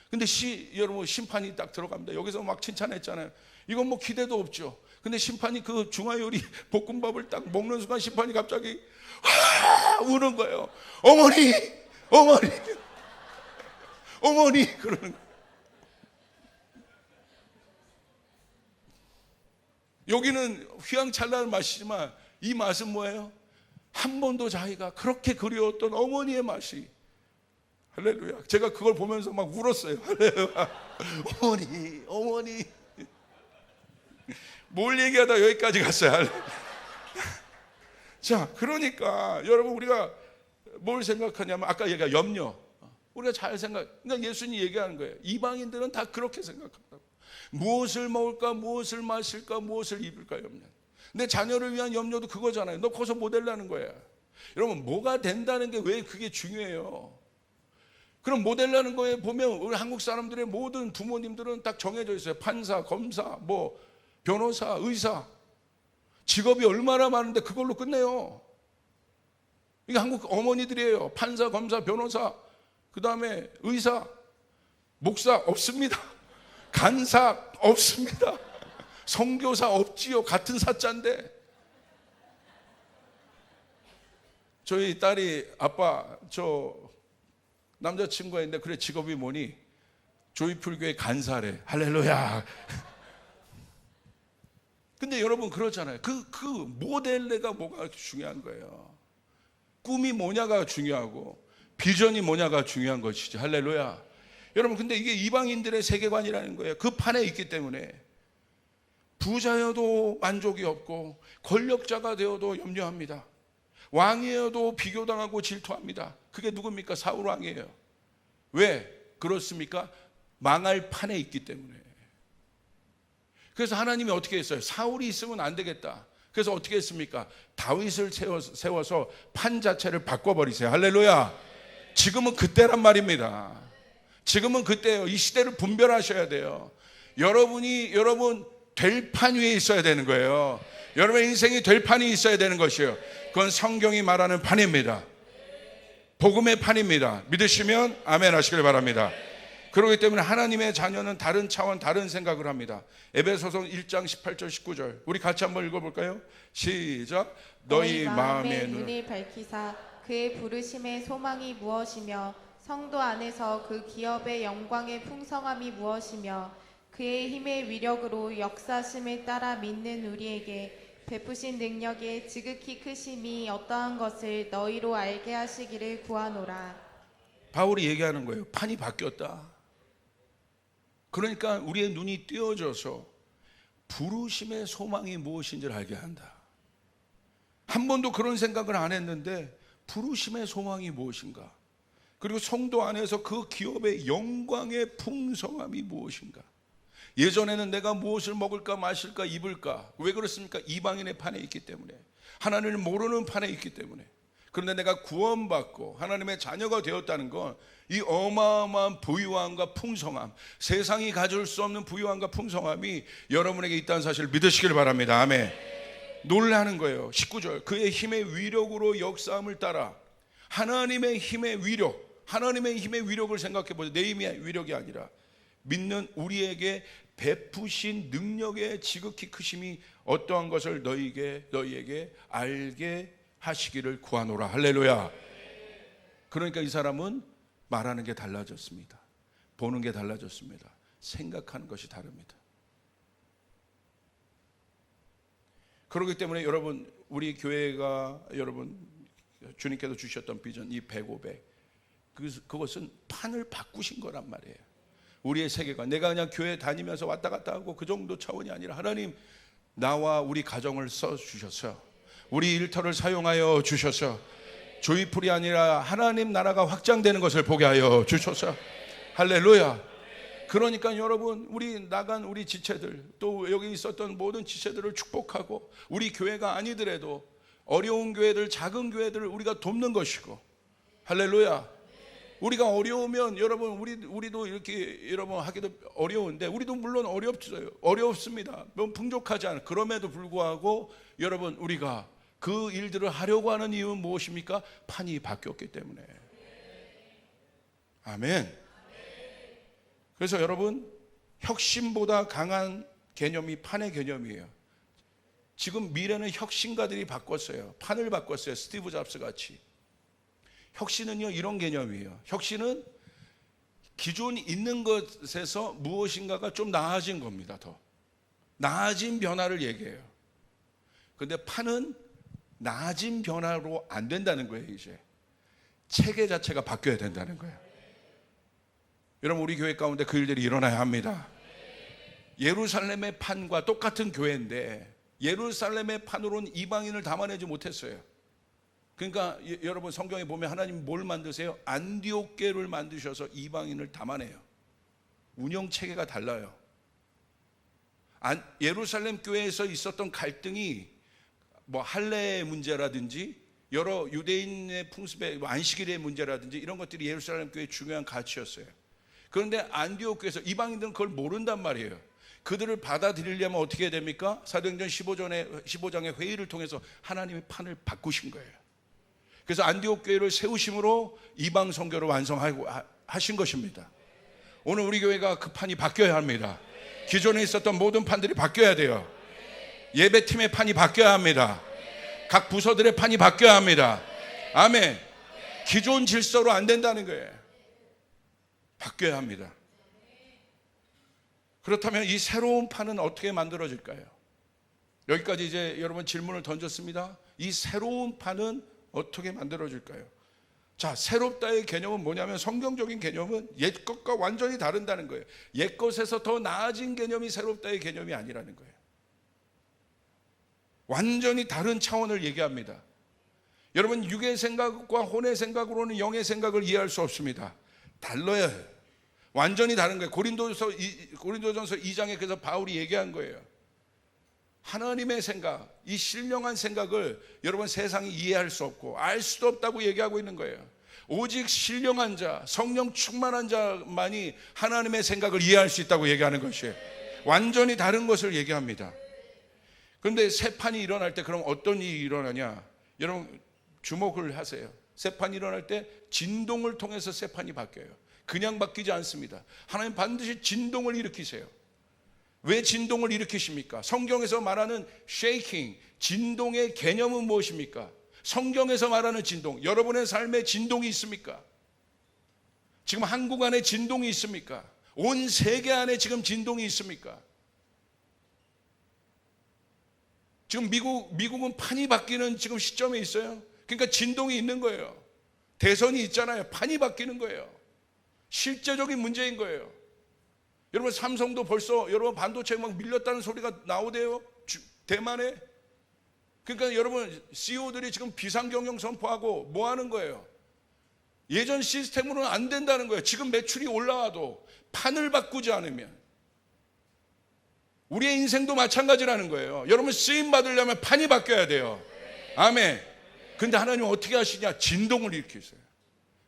Speaker 1: 근데 여러분 심판이 딱 들어갑니다. 여기서 막 칭찬했잖아요. 이건 뭐 기대도 없죠. 근데 심판이 그 중화요리 볶음밥을 딱 먹는 순간 심판이 갑자기 우는 거예요. 어머니, 어머니, 어머니 그러는 거예요. 여기는 휘황찬란한 맛이지만 이 맛은 뭐예요? 한 번도 자기가 그렇게 그리웠던 어머니의 맛이. 할렐루야. 제가 그걸 보면서 막 울었어요. 할렐루야. 어머니, 어머니. 뭘 얘기하다 여기까지 갔어요. 할렐루야. 자, 그러니까 여러분 우리가 뭘 생각하냐면 아까 얘기한 염려. 우리가 잘 그러니까 예수님이 얘기하는 거예요. 이방인들은 다 그렇게 생각한다고. 무엇을 먹을까, 무엇을 마실까, 무엇을 입을까 염려. 내 자녀를 위한 염려도 그거잖아요. 너 커서 뭐 되려는 거야. 여러분 뭐가 된다는 게 왜 그게 중요해요. 그럼 뭐 되려는 거에 보면 우리 한국 사람들의 모든 부모님들은 딱 정해져 있어요. 판사, 검사, 뭐 변호사, 의사. 직업이 얼마나 많은데 그걸로 끝내요. 이게 한국 어머니들이에요. 판사, 검사, 변호사, 그 다음에 의사, 목사 없습니다. 간사 없습니다. 선교사 없지요. 같은 사자인데. 저희 딸이 아빠 저 남자친구가 있는데 그래 직업이 뭐니? 조이풀교회 간사래. 할렐루야. 근데 여러분 그렇잖아요. 그 모델내가 뭐가 중요한 거예요. 꿈이 뭐냐가 중요하고 비전이 뭐냐가 중요한 것이지. 할렐루야. 여러분 근데 이게 이방인들의 세계관이라는 거예요. 그 판에 있기 때문에 부자여도 만족이 없고 권력자가 되어도 염려합니다. 왕이어도 비교당하고 질투합니다. 그게 누굽니까? 사울 왕이에요. 왜 그렇습니까? 망할 판에 있기 때문에. 그래서 하나님이 어떻게 했어요? 사울이 있으면 안 되겠다. 그래서 어떻게 했습니까? 다윗을 세워서 판 자체를 바꿔버리세요. 할렐루야. 지금은 그때란 말입니다. 지금은 그때예요. 이 시대를 분별하셔야 돼요. 여러분 될 판 위에 있어야 되는 거예요. 여러분의 인생이 될 판이 있어야 되는 것이에요. 그건 성경이 말하는 판입니다. 복음의 판입니다. 믿으시면 아멘 하시길 바랍니다. 그렇기 때문에 하나님의 자녀는 다른 차원, 다른 생각을 합니다. 에베소서 1장 18절 19절 우리 같이 한번 읽어볼까요? 시작. 너희 마음의
Speaker 2: 눈을 밝히사 그의 부르심의 소망이 무엇이며 성도 안에서 그 기업의 영광의 풍성함이 무엇이며 그의 힘의 위력으로 역사심을 따라 믿는 우리에게 베푸신 능력의 지극히 크심이 어떠한 것을 너희로 알게 하시기를 구하노라.
Speaker 1: 바울이 얘기하는 거예요. 판이 바뀌었다. 그러니까 우리의 눈이 띄어져서 부르심의 소망이 무엇인지를 알게 한다. 한 번도 그런 생각을 안 했는데 부르심의 소망이 무엇인가? 그리고 성도 안에서 그 기업의 영광의 풍성함이 무엇인가? 예전에는 내가 무엇을 먹을까 마실까 입을까, 왜 그렇습니까? 이방인의 판에 있기 때문에, 하나님을 모르는 판에 있기 때문에. 그런데 내가 구원받고 하나님의 자녀가 되었다는 건 이 어마어마한 부유함과 풍성함, 세상이 가질 수 없는 부유함과 풍성함이 여러분에게 있다는 사실을 믿으시길 바랍니다. 아멘. 놀라는 거예요. 19절, 그의 힘의 위력으로 역사함을 따라. 하나님의 힘의 위력, 하나님의 힘의 위력을 생각해 보세요. 내 힘의 위력이 아니라 믿는 우리에게 베푸신 능력의 지극히 크심이 어떠한 것을 너희에게 알게 하시기를 구하노라. 할렐루야. 그러니까 이 사람은 말하는 게 달라졌습니다. 보는 게 달라졌습니다. 생각하는 것이 다릅니다. 그렇기 때문에 여러분, 우리 교회가 여러분 주님께서 주셨던 비전, 이 105배, 그것은 판을 바꾸신 거란 말이에요. 우리의 세계관, 내가 그냥 교회 다니면서 왔다 갔다 하고 그 정도 차원이 아니라 하나님 나와 우리 가정을 써주셔서, 우리 일터를 사용하여 주셔서 조이풀이 아니라 하나님 나라가 확장되는 것을 보게 하여 주셔서. 할렐루야. 그러니까 여러분, 우리 나간 우리 지체들, 또 여기 있었던 모든 지체들을 축복하고, 우리 교회가 아니더라도 어려운 교회들, 작은 교회들을 우리가 돕는 것이고. 할렐루야. 우리가 어려우면 여러분, 우리도 이렇게 여러분 하기도 어려운데, 우리도 물론 어렵습니다. 너무 풍족하지 않아요. 그럼에도 불구하고 여러분, 우리가 그 일들을 하려고 하는 이유는 무엇입니까? 판이 바뀌었기 때문에. 아멘. 그래서 여러분, 혁신보다 강한 개념이 판의 개념이에요. 지금 미래는 혁신가들이 바꿨어요. 판을 바꿨어요. 스티브 잡스 같이. 혁신은요, 이런 개념이에요. 혁신은 기존 있는 것에서 무엇인가가 좀 나아진 겁니다. 더 나아진 변화를 얘기해요. 근데 판은 나아진 변화로 안 된다는 거예요. 이제 체계 자체가 바뀌어야 된다는 거예요. 여러분, 우리 교회 가운데 그 일들이 일어나야 합니다. 예루살렘의 판과 똑같은 교회인데 예루살렘의 판으로는 이방인을 담아내지 못했어요. 그러니까 여러분, 성경에 보면 하나님 뭘 만드세요? 안디옥 교회를 만드셔서 이방인을 담아내요. 운영 체계가 달라요. 예루살렘 교회에서 있었던 갈등이 뭐 할례의 문제라든지 여러 유대인의 풍습의 안식일의 문제라든지 이런 것들이 예루살렘 교회의 중요한 가치였어요. 그런데 안디옥 교회에서 이방인들은 그걸 모른단 말이에요. 그들을 받아들이려면 어떻게 해야 됩니까? 사도행전 15장의 회의를 통해서 하나님의 판을 바꾸신 거예요. 그래서 안디옥 교회를 세우심으로 이방 선교를 완성하고 하신 것입니다. 오늘 우리 교회가 그 판이 바뀌어야 합니다. 기존에 있었던 모든 판들이 바뀌어야 돼요. 예배팀의 판이 바뀌어야 합니다. 각 부서들의 판이 바뀌어야 합니다. 아멘. 기존 질서로 안 된다는 거예요. 바뀌어야 합니다. 그렇다면 이 새로운 판은 어떻게 만들어질까요? 여기까지 이제 여러분 질문을 던졌습니다. 이 새로운 판은 어떻게 만들어질까요? 자, 새롭다의 개념은 뭐냐면, 성경적인 개념은 옛 것과 완전히 다른다는 거예요. 옛 것에서 더 나아진 개념이 새롭다의 개념이 아니라는 거예요. 완전히 다른 차원을 얘기합니다. 여러분, 육의 생각과 혼의 생각으로는 영의 생각을 이해할 수 없습니다. 달라요. 완전히 다른 거예요. 고린도전서 2장에 그래서 바울이 얘기한 거예요. 하나님의 생각, 이 신령한 생각을 여러분 세상이 이해할 수 없고 알 수도 없다고 얘기하고 있는 거예요. 오직 신령한 자, 성령 충만한 자만이 하나님의 생각을 이해할 수 있다고 얘기하는 것이에요. 완전히 다른 것을 얘기합니다. 그런데 새 판이 일어날 때 그럼 어떤 일이 일어나냐? 여러분 주목을 하세요. 새 판이 일어날 때 진동을 통해서 새 판이 바뀌어요. 그냥 바뀌지 않습니다. 하나님 반드시 진동을 일으키세요. 왜 진동을 일으키십니까? 성경에서 말하는 shaking, 진동의 개념은 무엇입니까? 성경에서 말하는 진동, 여러분의 삶에 진동이 있습니까? 지금 한국 안에 진동이 있습니까? 온 세계 안에 지금 진동이 있습니까? 지금 미국은 판이 바뀌는 지금 시점에 있어요. 그러니까 진동이 있는 거예요. 대선이 있잖아요. 판이 바뀌는 거예요. 실제적인 문제인 거예요. 여러분 삼성도 벌써 여러분 반도체 막 밀렸다는 소리가 나오대요. 대만에. 그러니까 여러분 CEO들이 지금 비상경영 선포하고 뭐 하는 거예요? 예전 시스템으로는 안 된다는 거예요. 지금 매출이 올라와도 판을 바꾸지 않으면. 우리의 인생도 마찬가지라는 거예요. 여러분 쓰임 받으려면 판이 바뀌어야 돼요. 아멘. 근데 하나님은 어떻게 하시냐? 진동을 일으키세요.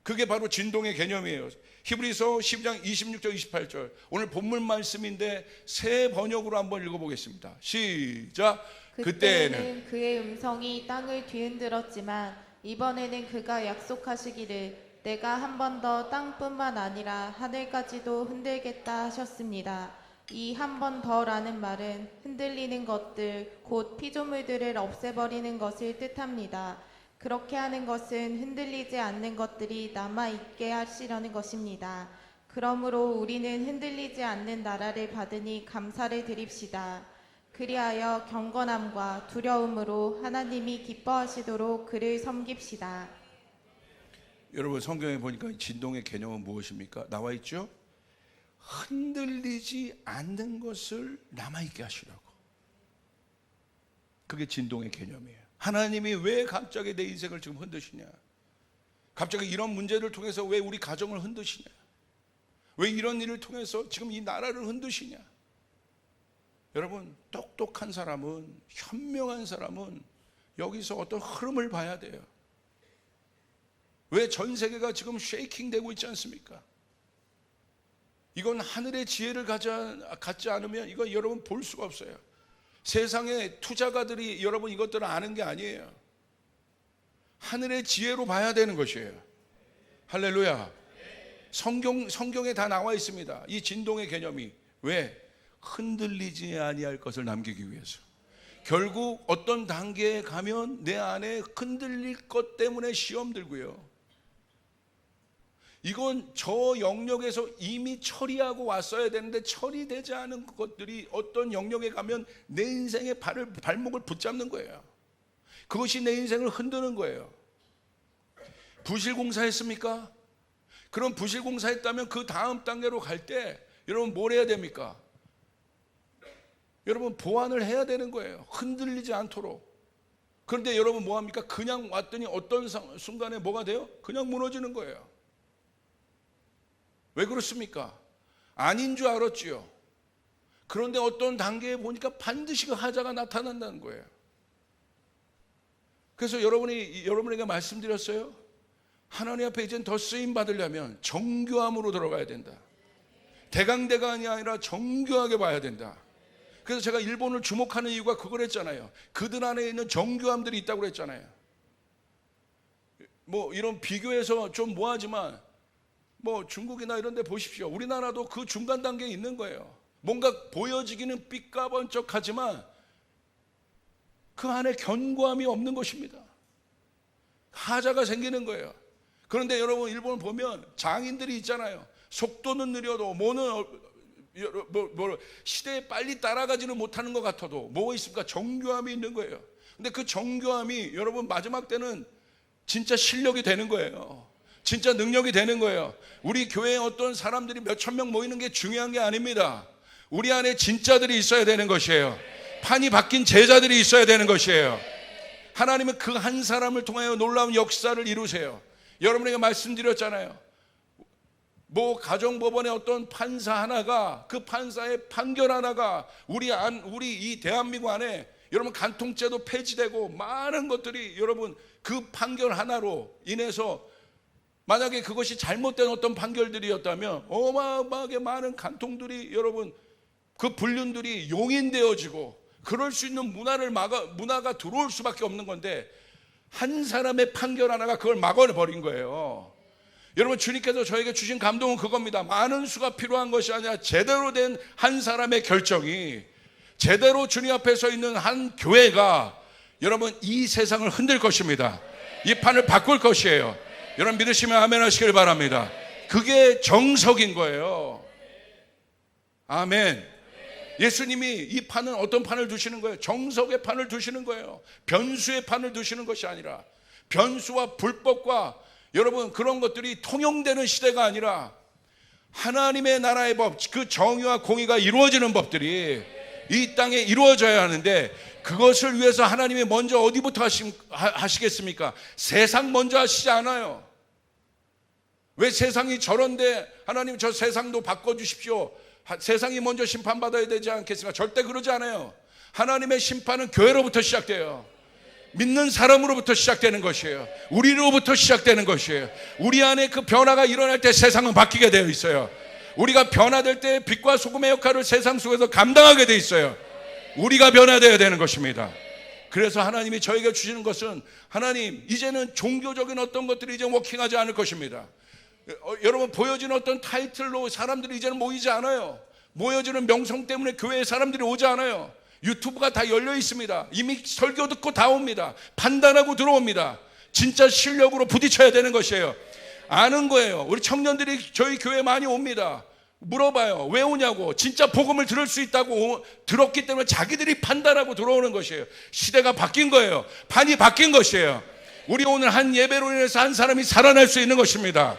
Speaker 1: 그게 바로 진동의 개념이에요. 히브리서 12장 26절 28절 오늘 본문 말씀인데 새 번역으로 한번 읽어보겠습니다. 시작.
Speaker 2: 그때는 그의 음성이 땅을 뒤흔들었지만 이번에는 그가 약속하시기를 내가 한 번 더 땅뿐만 아니라 하늘까지도 흔들겠다 하셨습니다. 이 한 번 더라는 말은 흔들리는 것들 곧 피조물들을 없애버리는 것을 뜻합니다. 그렇게 하는 것은 흔들리지 않는 것들이 남아있게 하시려는 것입니다. 그러므로 우리는 흔들리지 않는 나라를 받으니 감사를 드립시다. 그리하여 경건함과 두려움으로 하나님이 기뻐하시도록 그를 섬깁시다.
Speaker 1: 여러분 성경에 보니까 진동의 개념은 무엇입니까? 나와 있죠? 흔들리지 않는 것을 남아있게 하시라고. 그게 진동의 개념이에요. 하나님이 왜 갑자기 내 인생을 지금 흔드시냐? 갑자기 이런 문제를 통해서 왜 우리 가정을 흔드시냐? 왜 이런 일을 통해서 지금 이 나라를 흔드시냐? 여러분 똑똑한 사람은, 현명한 사람은 여기서 어떤 흐름을 봐야 돼요. 왜 전 세계가 지금 쉐이킹 되고 있지 않습니까? 이건 하늘의 지혜를 갖지 않으면 이건 여러분 볼 수가 없어요. 세상의 투자가들이 여러분 이것들을 아는 게 아니에요. 하늘의 지혜로 봐야 되는 것이에요. 할렐루야. 성경에 다 나와 있습니다. 이 진동의 개념이. 왜? 흔들리지 아니할 것을 남기기 위해서. 결국 어떤 단계에 가면 내 안에 흔들릴 것 때문에 시험 들고요. 이건 저 영역에서 이미 처리하고 왔어야 되는데 처리되지 않은 것들이 어떤 영역에 가면 내 인생의 발목을 붙잡는 거예요. 그것이 내 인생을 흔드는 거예요. 부실공사 했습니까? 그럼 부실공사 했다면 그 다음 단계로 갈 때 여러분 뭘 해야 됩니까? 여러분 보완을 해야 되는 거예요. 흔들리지 않도록. 그런데 여러분 뭐합니까? 그냥 왔더니 어떤 순간에 뭐가 돼요? 그냥 무너지는 거예요. 왜 그렇습니까? 아닌 줄 알았지요. 그런데 어떤 단계에 보니까 반드시 그 하자가 나타난다는 거예요. 그래서 여러분에게 말씀드렸어요. 하나님 앞에 이젠 더 쓰임 받으려면 정교함으로 들어가야 된다. 대강대강이 아니라 정교하게 봐야 된다. 그래서 제가 일본을 주목하는 이유가 그걸 했잖아요. 그들 안에 있는 정교함들이 있다고 그랬잖아요. 뭐 이런 비교해서 좀 뭐하지만 뭐 중국이나 이런 데 보십시오. 우리나라도 그 중간 단계에 있는 거예요. 뭔가 보여지기는 삐까번쩍하지만 그 안에 견고함이 없는 것입니다. 하자가 생기는 거예요. 그런데 여러분 일본을 보면 장인들이 있잖아요. 속도는 느려도 시대에 빨리 따라가지는 못하는 것 같아도 뭐 있습니까? 정교함이 있는 거예요. 근데 그 정교함이 여러분 마지막 때는 진짜 실력이 되는 거예요. 진짜 능력이 되는 거예요. 우리 교회에 어떤 사람들이 몇천 명 모이는 게 중요한 게 아닙니다. 우리 안에 진짜들이 있어야 되는 것이에요. 판이 바뀐 제자들이 있어야 되는 것이에요. 하나님은 그 한 사람을 통하여 놀라운 역사를 이루세요. 여러분에게 말씀드렸잖아요. 뭐 가정법원의 어떤 판사 하나가 그 판사의 판결 하나가 우리 이 대한민국 안에 여러분 간통죄도 폐지되고 많은 것들이 여러분 그 판결 하나로 인해서 만약에 그것이 잘못된 어떤 판결들이었다면 어마어마하게 많은 간통들이 여러분 그 불륜들이 용인되어지고 그럴 수 있는 문화가 들어올 수밖에 없는 건데 한 사람의 판결 하나가 그걸 막아버린 거예요. 여러분 주님께서 저에게 주신 감동은 그겁니다. 많은 수가 필요한 것이 아니라 제대로 된 한 사람의 결정이 제대로 주님 앞에 서 있는 한 교회가 여러분 이 세상을 흔들 것입니다. 이 판을 바꿀 것이에요. 여러분 믿으시면 아멘 하시길 바랍니다. 그게 정석인 거예요. 아멘. 예수님이 이 판은 어떤 판을 두시는 거예요? 정석의 판을 두시는 거예요. 변수의 판을 두시는 것이 아니라, 변수와 불법과 여러분 그런 것들이 통용되는 시대가 아니라 하나님의 나라의 법, 그 정의와 공의가 이루어지는 법들이 이 땅에 이루어져야 하는데, 그것을 위해서 하나님이 먼저 어디부터 하시겠습니까? 세상 먼저 하시지 않아요. 왜 세상이 저런데 하나님 저 세상도 바꿔주십시오, 세상이 먼저 심판받아야 되지 않겠습니까? 절대 그러지 않아요. 하나님의 심판은 교회로부터 시작돼요. 믿는 사람으로부터 시작되는 것이에요. 우리로부터 시작되는 것이에요. 우리 안에 그 변화가 일어날 때 세상은 바뀌게 되어 있어요. 우리가 변화될 때 빛과 소금의 역할을 세상 속에서 감당하게 되어 있어요. 우리가 변화되어야 되는 것입니다. 그래서 하나님이 저에게 주시는 것은, 하나님 이제는 종교적인 어떤 것들이 이제 워킹하지 않을 것입니다. 여러분 보여지는 어떤 타이틀로 사람들이 이제는 모이지 않아요. 모여지는 명성 때문에 교회에 사람들이 오지 않아요. 유튜브가 다 열려 있습니다. 이미 설교 듣고 다 옵니다. 판단하고 들어옵니다. 진짜 실력으로 부딪혀야 되는 것이에요. 아는 거예요. 우리 청년들이 저희 교회 많이 옵니다. 물어봐요. 왜 오냐고. 진짜 복음을 들을 수 있다고 들었기 때문에 자기들이 판단하고 들어오는 것이에요. 시대가 바뀐 거예요. 판이 바뀐 것이에요. 우리 오늘 한 예배로 인해서 한 사람이 살아날 수 있는 것입니다.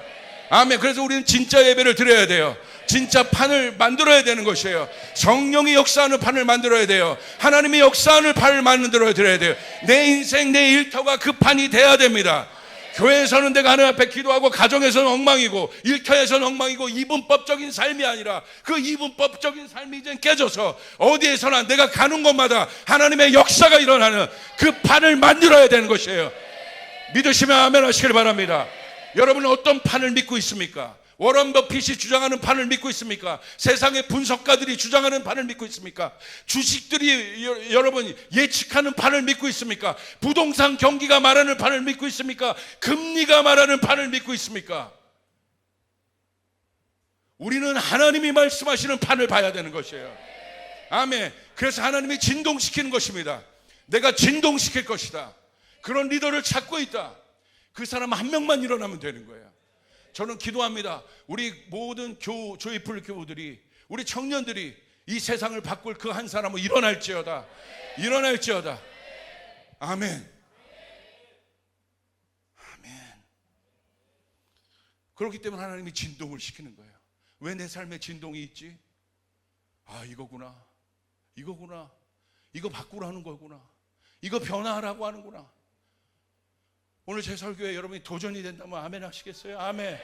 Speaker 1: 아멘. 그래서 우리는 진짜 예배를 드려야 돼요. 진짜 판을 만들어야 되는 것이에요. 성령이 역사하는 판을 만들어야 돼요. 하나님이 역사하는 판을 만들어야 돼요. 내 인생, 내 일터가 그 판이 돼야 됩니다. 교회에서는 내가 하나님 앞에 기도하고, 가정에서는 엉망이고, 일터에서는 엉망이고, 이분법적인 삶이 아니라 그 이분법적인 삶이 이제 깨져서 어디에서나 내가 가는 곳마다 하나님의 역사가 일어나는 그 판을 만들어야 되는 것이에요. 믿으시면 아멘 하시길 바랍니다. 여러분은 어떤 판을 믿고 있습니까? 워런 버핏이 주장하는 판을 믿고 있습니까? 세상의 분석가들이 주장하는 판을 믿고 있습니까? 주식들이 여러분 예측하는 판을 믿고 있습니까? 부동산 경기가 말하는 판을 믿고 있습니까? 금리가 말하는 판을 믿고 있습니까? 우리는 하나님이 말씀하시는 판을 봐야 되는 것이에요. 아멘. 그래서 하나님이 진동시키는 것입니다. 내가 진동시킬 것이다. 그런 리더를 찾고 있다. 그 사람 한 명만 일어나면 되는 거예요. 저는 기도합니다. 우리 모든 조이풀 교우들이, 우리 청년들이 이 세상을 바꿀 그 한 사람은 일어날지어다. 일어날지어다. 아멘. 아멘. 그렇기 때문에 하나님이 진동을 시키는 거예요. 왜 내 삶에 진동이 있지? 아, 이거구나. 이거구나. 이거 바꾸라는 거구나. 이거 변화하라고 하는구나. 오늘 제 설교에 여러분이 도전이 된다면 아멘 하시겠어요? 아멘.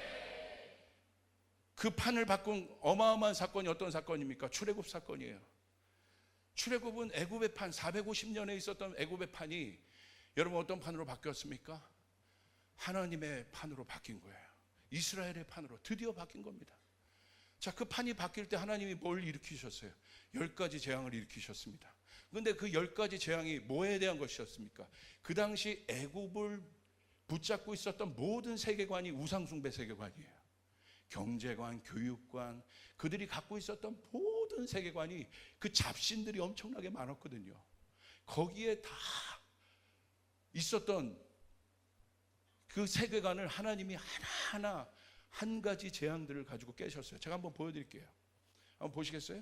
Speaker 1: 그 판을 바꾼 어마어마한 사건이 어떤 사건입니까? 출애굽 사건이에요. 출애굽은 애굽의 판, 450년에 있었던 애굽의 판이 여러분 어떤 판으로 바뀌었습니까? 하나님의 판으로 바뀐 거예요. 이스라엘의 판으로 드디어 바뀐 겁니다. 자, 그 판이 바뀔 때 하나님이 뭘 일으키셨어요? 10가지 재앙을 일으키셨습니다. 그런데 그 10가지 재앙이 뭐에 대한 것이었습니까? 그 당시 애굽을 붙잡고 있었던 모든 세계관이 우상숭배 세계관이에요. 경제관, 교육관, 그들이 갖고 있었던 모든 세계관이, 그 잡신들이 엄청나게 많았거든요. 거기에 다 있었던 그 세계관을 하나님이 하나하나 한 가지 재앙들을 가지고 깨셨어요. 제가 한번 보여드릴게요. 한번 보시겠어요?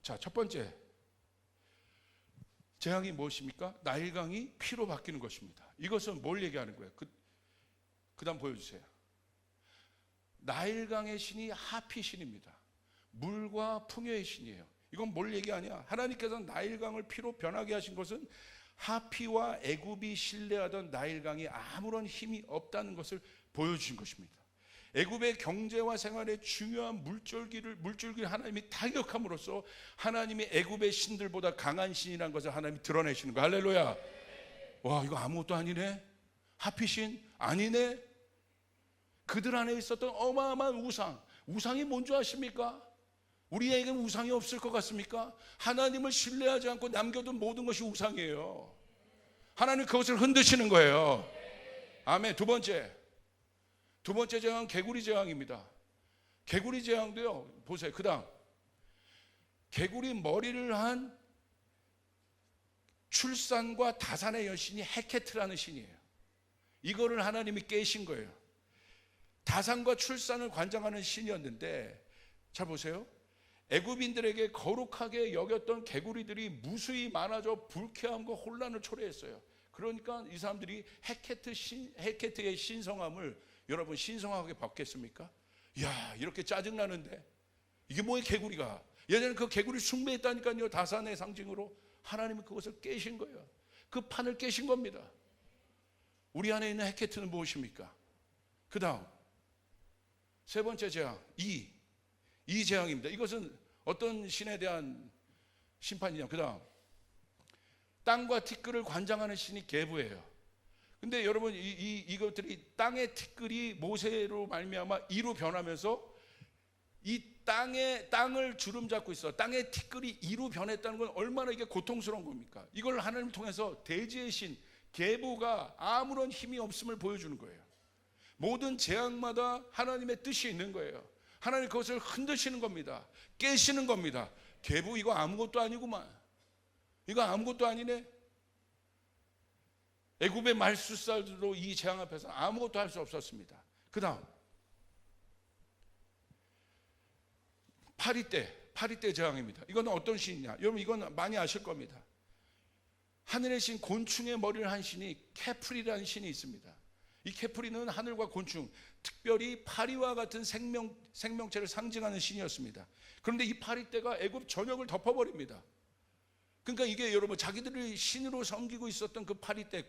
Speaker 1: 자, 첫 번째 재앙이 무엇입니까? 나일강이 피로 바뀌는 것입니다. 이것은 뭘 얘기하는 거예요? 그 다음 보여주세요. 나일강의 신이 하피 신입니다. 물과 풍요의 신이에요. 이건 뭘 얘기하냐? 하나님께서 나일강을 피로 변하게 하신 것은 하피와 애굽이 신뢰하던 나일강이 아무런 힘이 없다는 것을 보여주신 것입니다. 애굽의 경제와 생활의 중요한 물줄기를 하나님이 타격함으로써 하나님이 애굽의 신들보다 강한 신이라는 것을 하나님이 드러내시는 거예요. 할렐루야. 와, 이거 아무것도 아니네. 하피신 아니네. 그들 안에 있었던 어마어마한 우상이 뭔지 아십니까? 우리에게는 우상이 없을 것 같습니까? 하나님을 신뢰하지 않고 남겨둔 모든 것이 우상이에요. 하나님 그것을 흔드시는 거예요. 아멘. 두 번째 재앙은 개구리 재앙입니다. 개구리 재앙도요, 보세요. 그 다음 개구리 머리를 한 출산과 다산의 여신이 헤케트라는 신이에요. 이거를 하나님이 깨신 거예요. 다산과 출산을 관장하는 신이었는데, 잘 보세요. 애굽인들에게 거룩하게 여겼던 개구리들이 무수히 많아져 불쾌함과 혼란을 초래했어요. 그러니까 이 사람들이 헤케트의 신성함을 여러분 신성하게 받겠습니까? 야, 이렇게 짜증나는데 이게 뭐야 개구리가. 예전에 그 개구리 숭배했다니까요. 다산의 상징으로. 하나님은 그것을 깨신 거예요. 그 판을 깨신 겁니다. 우리 안에 있는 헤케트는 무엇입니까? 그 다음 세 번째 재앙 이 재앙입니다. 이것은 어떤 신에 대한 심판이냐. 그 다음 땅과 티끌을 관장하는 신이 게부예요. 근데 여러분 이것들이 땅의 티끌이 모세로 말미암아 이로 변하면서 이 땅을 주름 잡고 있어. 땅의 티끌이 이로 변했다는 건 얼마나 이게 고통스러운 겁니까? 이걸 하나님 통해서 대지의 신 게부가 아무런 힘이 없음을 보여주는 거예요. 모든 재앙마다 하나님의 뜻이 있는 거예요. 하나님 그것을 흔드시는 겁니다. 깨시는 겁니다. 게부 이거 아무것도 아니구만. 이거 아무것도 아니네. 애굽의 말숫살들도 이 재앙 앞에서 아무것도 할 수 없었습니다. 그 다음 파리떼 재앙입니다. 이건 어떤 신이냐? 여러분 이건 많이 아실 겁니다. 하늘의 신 곤충의 머리를 한 신이 케프리라는 신이 있습니다. 이 케프리는 하늘과 곤충, 특별히 파리와 같은 생명체를 상징하는 신이었습니다. 그런데 이 파리떼가 애굽 전역을 덮어버립니다. 그러니까 이게 여러분 자기들이 신으로 섬기고 있었던 그 파리떼,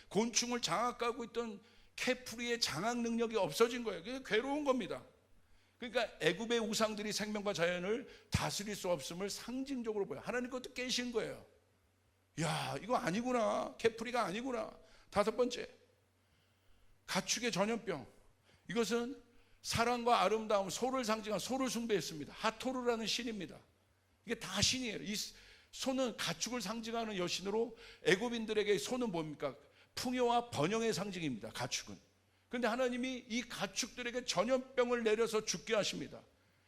Speaker 1: 곤충을 장악하고 있던 케프리의 장악 능력이 없어진 거예요. 그게 괴로운 겁니다. 그러니까 애굽의 우상들이 생명과 자연을 다스릴 수 없음을 상징적으로 보여요. 하나님 그것도 깨신 거예요. 야, 이거 아니구나. 케프리가 아니구나. 다섯 번째, 가축의 전염병. 이것은 사랑과 아름다움, 소를 상징한 소를 숭배했습니다. 하토르라는 신입니다. 이게 다 신이에요. 이 소는 가축을 상징하는 여신으로 애굽인들에게 소는 뭡니까? 풍요와 번영의 상징입니다. 가축은. 그런데 하나님이 이 가축들에게 전염병을 내려서 죽게 하십니다.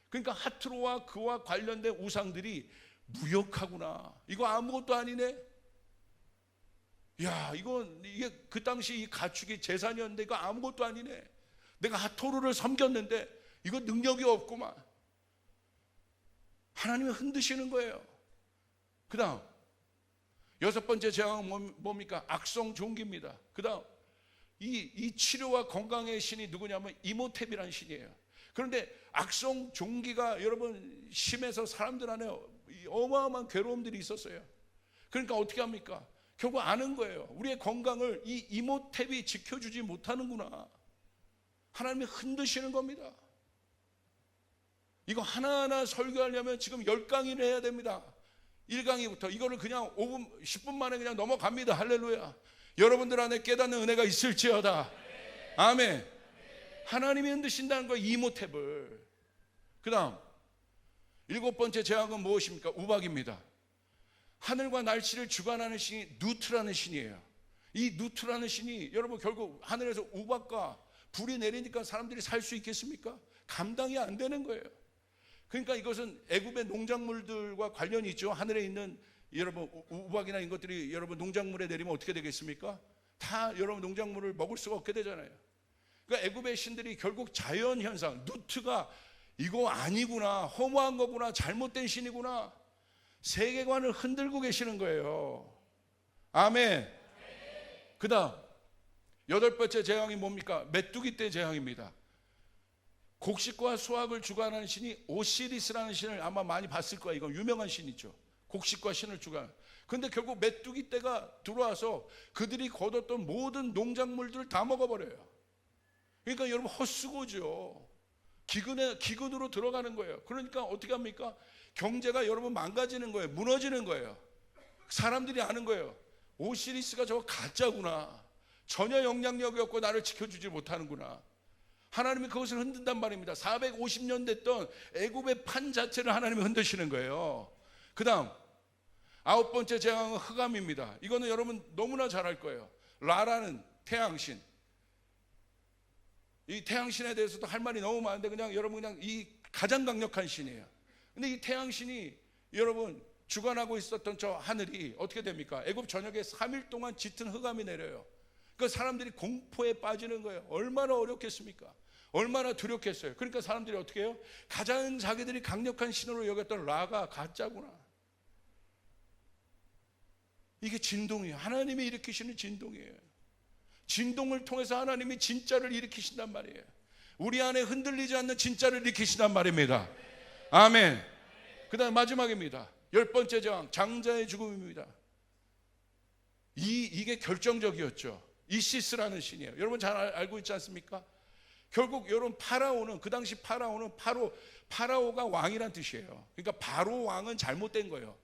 Speaker 1: 그러니까 하트로와 그와 관련된 우상들이 무역하구나. 이거 아무것도 아니네. 야, 이게 그 당시 이 가축이 재산이었는데 이거 아무것도 아니네. 내가 하토르를 섬겼는데 이거 능력이 없구만. 하나님이 흔드시는 거예요. 그 다음 여섯 번째 재앙은 뭡니까? 악성 종기입니다. 그 다음 이 치료와 건강의 신이 누구냐면 이모텝이라는 신이에요. 그런데 악성 종기가 여러분 심해서 사람들 안에 어마어마한 괴로움들이 있었어요. 그러니까 어떻게 합니까? 결국 아는 거예요. 우리의 건강을 이 이모텝이 지켜주지 못하는구나. 하나님이 흔드시는 겁니다. 이거 하나하나 설교하려면 지금 10강의를 해야 됩니다. 1강의부터 이거를 그냥 5분 10분 만에 그냥 넘어갑니다. 할렐루야. 여러분들 안에 깨닫는 은혜가 있을지어다. 아멘. 하나님이 흔드신다는 거예요. 이모텝을. 그 다음 일곱 번째 재앙은 무엇입니까? 우박입니다. 하늘과 날씨를 주관하는 신이 누트라는 신이에요. 이 누트라는 신이 여러분 결국 하늘에서 우박과 불이 내리니까 사람들이 살 수 있겠습니까? 감당이 안 되는 거예요. 그러니까 이것은 애굽의 농작물들과 관련이 있죠. 하늘에 있는 여러분 우박이나 이런 것들이 여러분 농작물에 내리면 어떻게 되겠습니까? 다 여러분 농작물을 먹을 수가 없게 되잖아요. 그러니까 애굽의 신들이 결국 자연 현상, 누트가 이거 아니구나, 허무한 거구나, 잘못된 신이구나, 세계관을 흔들고 계시는 거예요. 아멘. 그 다음 여덟 번째 재앙이 뭡니까? 메뚜기 떼 재앙입니다. 곡식과 수확을 주관하는 신이 오시리스라는 신을 아마 많이 봤을 거예요. 이건 유명한 신이죠. 곡식과 신을 주관. 그런데 결국 메뚜기 떼가 들어와서 그들이 거뒀던 모든 농작물들을 다 먹어버려요. 그러니까 여러분 헛수고죠. 기근으로 들어가는 거예요. 그러니까 어떻게 합니까? 경제가 여러분 망가지는 거예요. 무너지는 거예요. 사람들이 아는 거예요. 오시리스가 저거 가짜구나. 전혀 영향력이 없고 나를 지켜주지 못하는구나. 하나님이 그것을 흔든단 말입니다. 450년 됐던 애굽의 판 자체를 하나님이 흔드시는 거예요. 그 다음 아홉 번째 재앙은 흑암입니다. 이거는 여러분 너무나 잘 알 거예요. 라라는 태양신. 이 태양신에 대해서도 할 말이 너무 많은데 여러분 이 가장 강력한 신이에요. 근데 이 태양신이 여러분 주관하고 있었던 저 하늘이 어떻게 됩니까? 애굽 전역에 3일 동안 짙은 흑암이 내려요. 그 사람들이 공포에 빠지는 거예요. 얼마나 어렵겠습니까? 얼마나 두렵겠어요. 그러니까 사람들이 어떻게 해요? 가장 자기들이 강력한 신으로 여겼던 라가 가짜구나. 이게 진동이에요. 하나님이 일으키시는 진동이에요. 진동을 통해서 하나님이 진짜를 일으키신단 말이에요. 우리 안에 흔들리지 않는 진짜를 일으키신단 말입니다. 아멘. 그 다음 마지막입니다. 10번째 저항, 장자의 죽음입니다. 이게 결정적이었죠. 이시스라는 신이에요. 여러분 잘 알고 있지 않습니까? 결국 여러분 파라오는, 그 당시 파라오는 파라오가 왕이란 뜻이에요. 그러니까 바로 왕은 잘못된 거예요.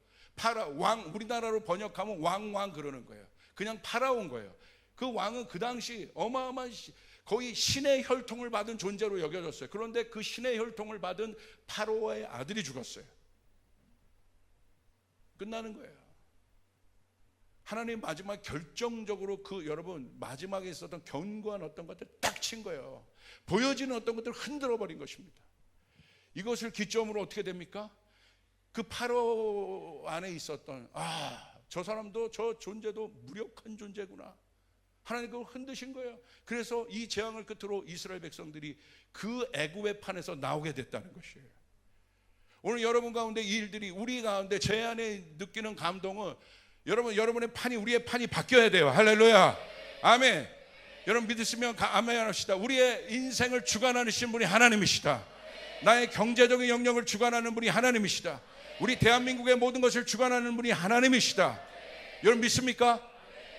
Speaker 1: 왕, 우리나라로 번역하면 왕 그러는 거예요. 그냥 파라오인 거예요. 그 왕은 그 당시 어마어마한 거의 신의 혈통을 받은 존재로 여겨졌어요. 그런데 그 신의 혈통을 받은 파라오의 아들이 죽었어요. 끝나는 거예요. 하나님 마지막 결정적으로 여러분 마지막에 있었던 견고한 어떤 것들 딱 친 거예요. 보여지는 어떤 것들을 흔들어 버린 것입니다. 이것을 기점으로 어떻게 됩니까? 그 파라오 안에 있었던 저 사람도 저 존재도 무력한 존재구나. 하나님 그걸 흔드신 거예요. 그래서 이 재앙을 끝으로 이스라엘 백성들이 그 애굽의 판에서 나오게 됐다는 것이에요. 오늘 여러분 가운데 이 일들이 우리 가운데 제 안에 느끼는 감동은 여러분의 판이 우리의 판이 바뀌어야 돼요. 할렐루야. 아멘. 여러분 믿으시면 아멘 합시다. 우리의 인생을 주관하시는 분이 하나님이시다. 나의 경제적인 영역을 주관하는 분이 하나님이시다. 우리 대한민국의 모든 것을 주관하는 분이 하나님이시다. 여러분 믿습니까?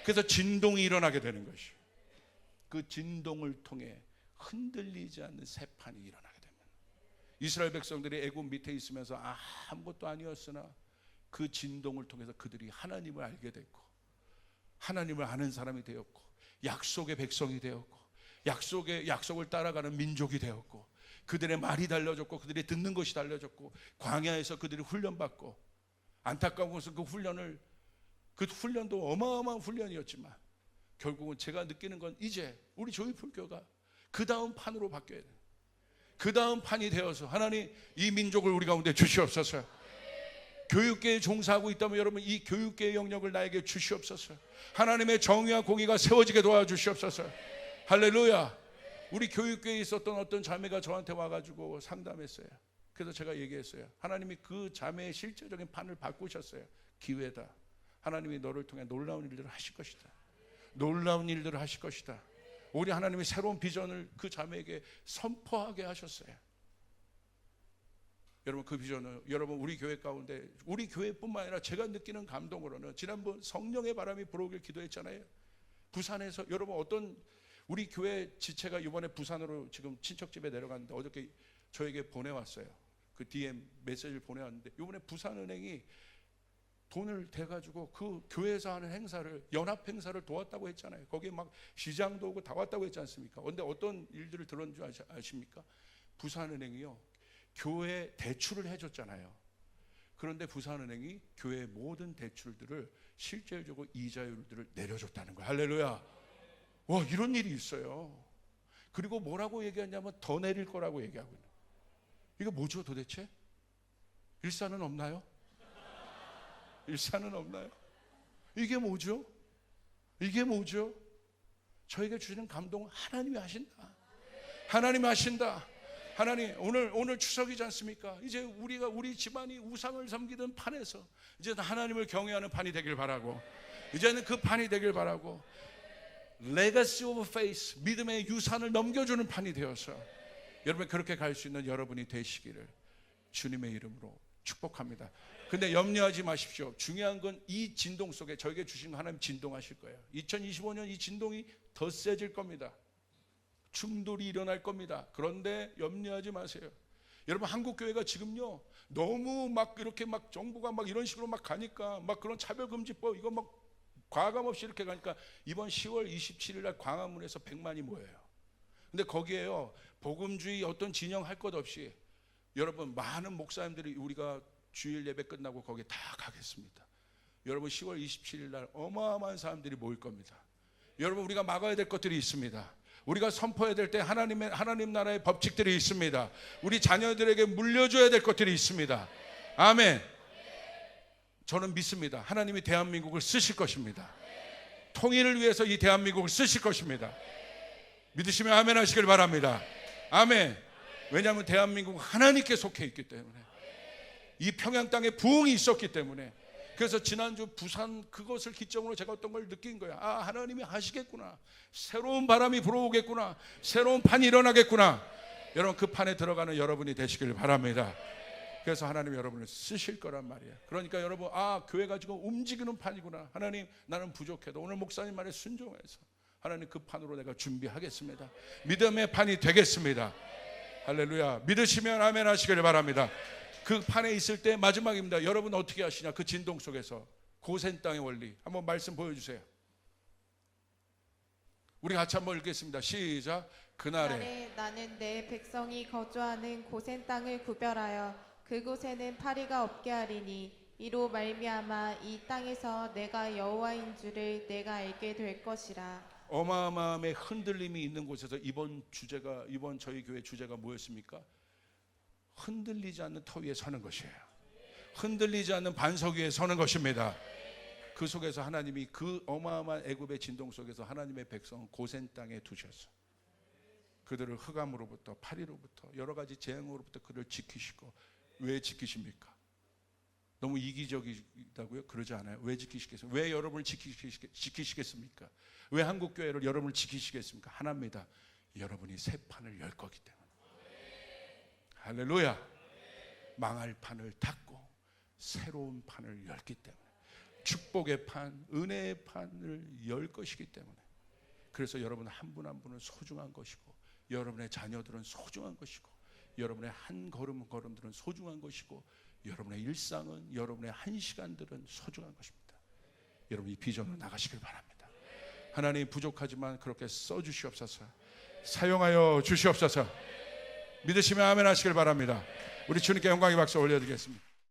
Speaker 1: 그래서 진동이 일어나게 되는 것이에요. 그 진동을 통해 흔들리지 않는 새 판이 일어나게 됩니다. 이스라엘 백성들이 애굽 밑에 있으면서 아무것도 아니었으나 그 진동을 통해서 그들이 하나님을 알게 됐고 하나님을 아는 사람이 되었고 약속의 백성이 되었고 약속을 따라가는 민족이 되었고 그들의 말이 달려졌고 그들이 듣는 것이 달려졌고 광야에서 그들이 훈련받고 안타까운 것은 그 훈련도 어마어마한 훈련이었지만 결국은 제가 느끼는 건 이제 우리 조이풀교가 그 다음 판으로 바뀌어야 돼요. 그 다음 판이 되어서 하나님 이 민족을 우리 가운데 주시옵소서. 교육계에 종사하고 있다면 여러분 이 교육계의 영역을 나에게 주시옵소서. 하나님의 정의와 공의가 세워지게 도와주시옵소서. 할렐루야. 우리 교육계에 있었던 어떤 자매가 저한테 와가지고 상담했어요. 그래서 제가 얘기했어요. 하나님이 그 자매의 실제적인 판을 바꾸셨어요. 기회다. 하나님이 너를 통해 놀라운 일들을 하실 것이다. 놀라운 일들을 하실 것이다. 우리 하나님이 새로운 비전을 그 자매에게 선포하게 하셨어요. 여러분 그 비전은 여러분 우리 교회 가운데 우리 교회뿐만 아니라 제가 느끼는 감동으로는 지난번 성령의 바람이 불어오길 기도했잖아요. 부산에서 여러분 어떤 우리 교회 지체가 이번에 부산으로 지금 친척집에 내려갔는데 어저께 저에게 보내왔어요. 그 DM 메시지를 보내왔는데 이번에 부산은행이 돈을 대가지고 그 교회에서 하는 행사를 연합 행사를 도왔다고 했잖아요. 거기에 막 시장도 오고 다 왔다고 했지 않습니까? 그런데 어떤 일들을 들었는 줄 아십니까? 부산은행이요 교회 대출을 해줬잖아요. 그런데 부산은행이 교회 모든 대출들을 실질적으로 이자율들을 내려줬다는 거예요. 할렐루야. 와 이런 일이 있어요. 그리고 뭐라고 얘기하냐면 더 내릴 거라고 얘기하고 있는. 이게 뭐죠 도대체? 일산은 없나요? 일산은 없나요? 이게 뭐죠? 이게 뭐죠? 저에게 주시는 감동은 하나님이 하신다. 하나님이 하신다. 하나님 오늘 추석이지 않습니까? 이제 우리 집안이 우상을 섬기던 판에서 이제는 하나님을 경외하는 판이 되길 바라고 이제는 그 판이 되길 바라고 Legacy of Faith 믿음의 유산을 넘겨주는 판이 되어서 여러분 그렇게 갈 수 있는 여러분이 되시기를 주님의 이름으로 축복합니다. 근데 염려하지 마십시오. 중요한 건 이 진동 속에 저에게 주신 하나님 진동하실 거예요. 2025년 이 진동이 더 세질 겁니다. 충돌이 일어날 겁니다. 그런데 염려하지 마세요. 여러분 한국 교회가 지금요 너무 막 이렇게 막 정부가 막 이런 식으로 막 가니까 막 그런 차별금지법 이거 막 과감 없이 이렇게 가니까 이번 10월 27일 날 광화문에서 100만이 모여요. 근데 거기에요 복음주의 어떤 진영 할 것 없이 여러분 많은 목사님들이 우리가 주일 예배 끝나고 거기에 다 가겠습니다. 여러분 10월 27일 날 어마어마한 사람들이 모일 겁니다. 여러분 우리가 막아야 될 것들이 있습니다. 우리가 선포해야 될 때 하나님 나라의 법칙들이 있습니다. 우리 자녀들에게 물려줘야 될 것들이 있습니다. 아멘. 저는 믿습니다. 하나님이 대한민국을 쓰실 것입니다. 통일을 위해서 이 대한민국을 쓰실 것입니다. 믿으시면 아멘 하시길 바랍니다. 아멘. 왜냐하면 대한민국은 하나님께 속해 있기 때문에, 이 평양 땅에 부흥이 있었기 때문에. 그래서 지난주 부산 그것을 기점으로 제가 어떤 걸 느낀 거야. 아, 하나님이 하시겠구나. 새로운 바람이 불어오겠구나. 새로운 판이 일어나겠구나. 여러분, 그 판에 들어가는 여러분이 되시길 바랍니다. 그래서 하나님이 여러분을 쓰실 거란 말이에요. 그러니까 여러분, 아, 교회가 지금 움직이는 판이구나. 하나님, 나는 부족해도 오늘 목사님 말에 순종해서 하나님 그 판으로 내가 준비하겠습니다. 믿음의 판이 되겠습니다. 할렐루야. 믿으시면 아멘 하시길 바랍니다. 그 판에 있을 때 마지막입니다. 여러분 어떻게 하시냐? 그 진동 속에서 고센 땅의 원리 한번 말씀 보여주세요. 우리 같이 한번 읽겠습니다. 시작. 그날에
Speaker 2: 나는 내 백성이 거주하는 고센 땅을 구별하여 그곳에는 파리가 없게 하리니 이로 말미암아 이 땅에서 내가 여호와인 줄을 내가 알게 될 것이라.
Speaker 1: 어마어마함의 흔들림이 있는 곳에서 이번 저희 교회 주제가 뭐였습니까? 흔들리지 않는 터 위에 서는 것이에요. 흔들리지 않는 반석 위에 서는 것입니다. 그 속에서 하나님이 그 어마어마한 애굽의 진동 속에서 하나님의 백성 고센 땅에 두셔서 그들을 흑암으로부터 파리로부터 여러 가지 재앙으로부터 그를 지키시고. 왜 지키십니까? 너무 이기적이다고요? 그러지 않아요. 왜 지키시겠습니까? 왜 여러분을 지키시겠습니까? 왜 한국교회를 여러분을 지키시겠습니까? 하나입니다. 여러분이 새 판을 열 거기 때문에. 할렐루야. 망할 판을 닫고 새로운 판을 열기 때문에, 축복의 판, 은혜의 판을 열 것이기 때문에. 그래서 여러분 한 분 한 분은 소중한 것이고, 여러분의 자녀들은 소중한 것이고, 여러분의 한 걸음 걸음들은 소중한 것이고, 여러분의 일상은, 여러분의 한 시간들은 소중한 것입니다. 여러분 이 비전으로 나가시길 바랍니다. 하나님, 부족하지만 그렇게 써주시옵소서. 사용하여 주시옵소서. 믿으시면 아멘 하시길 바랍니다. 우리 주님께 영광의 박수 올려드리겠습니다.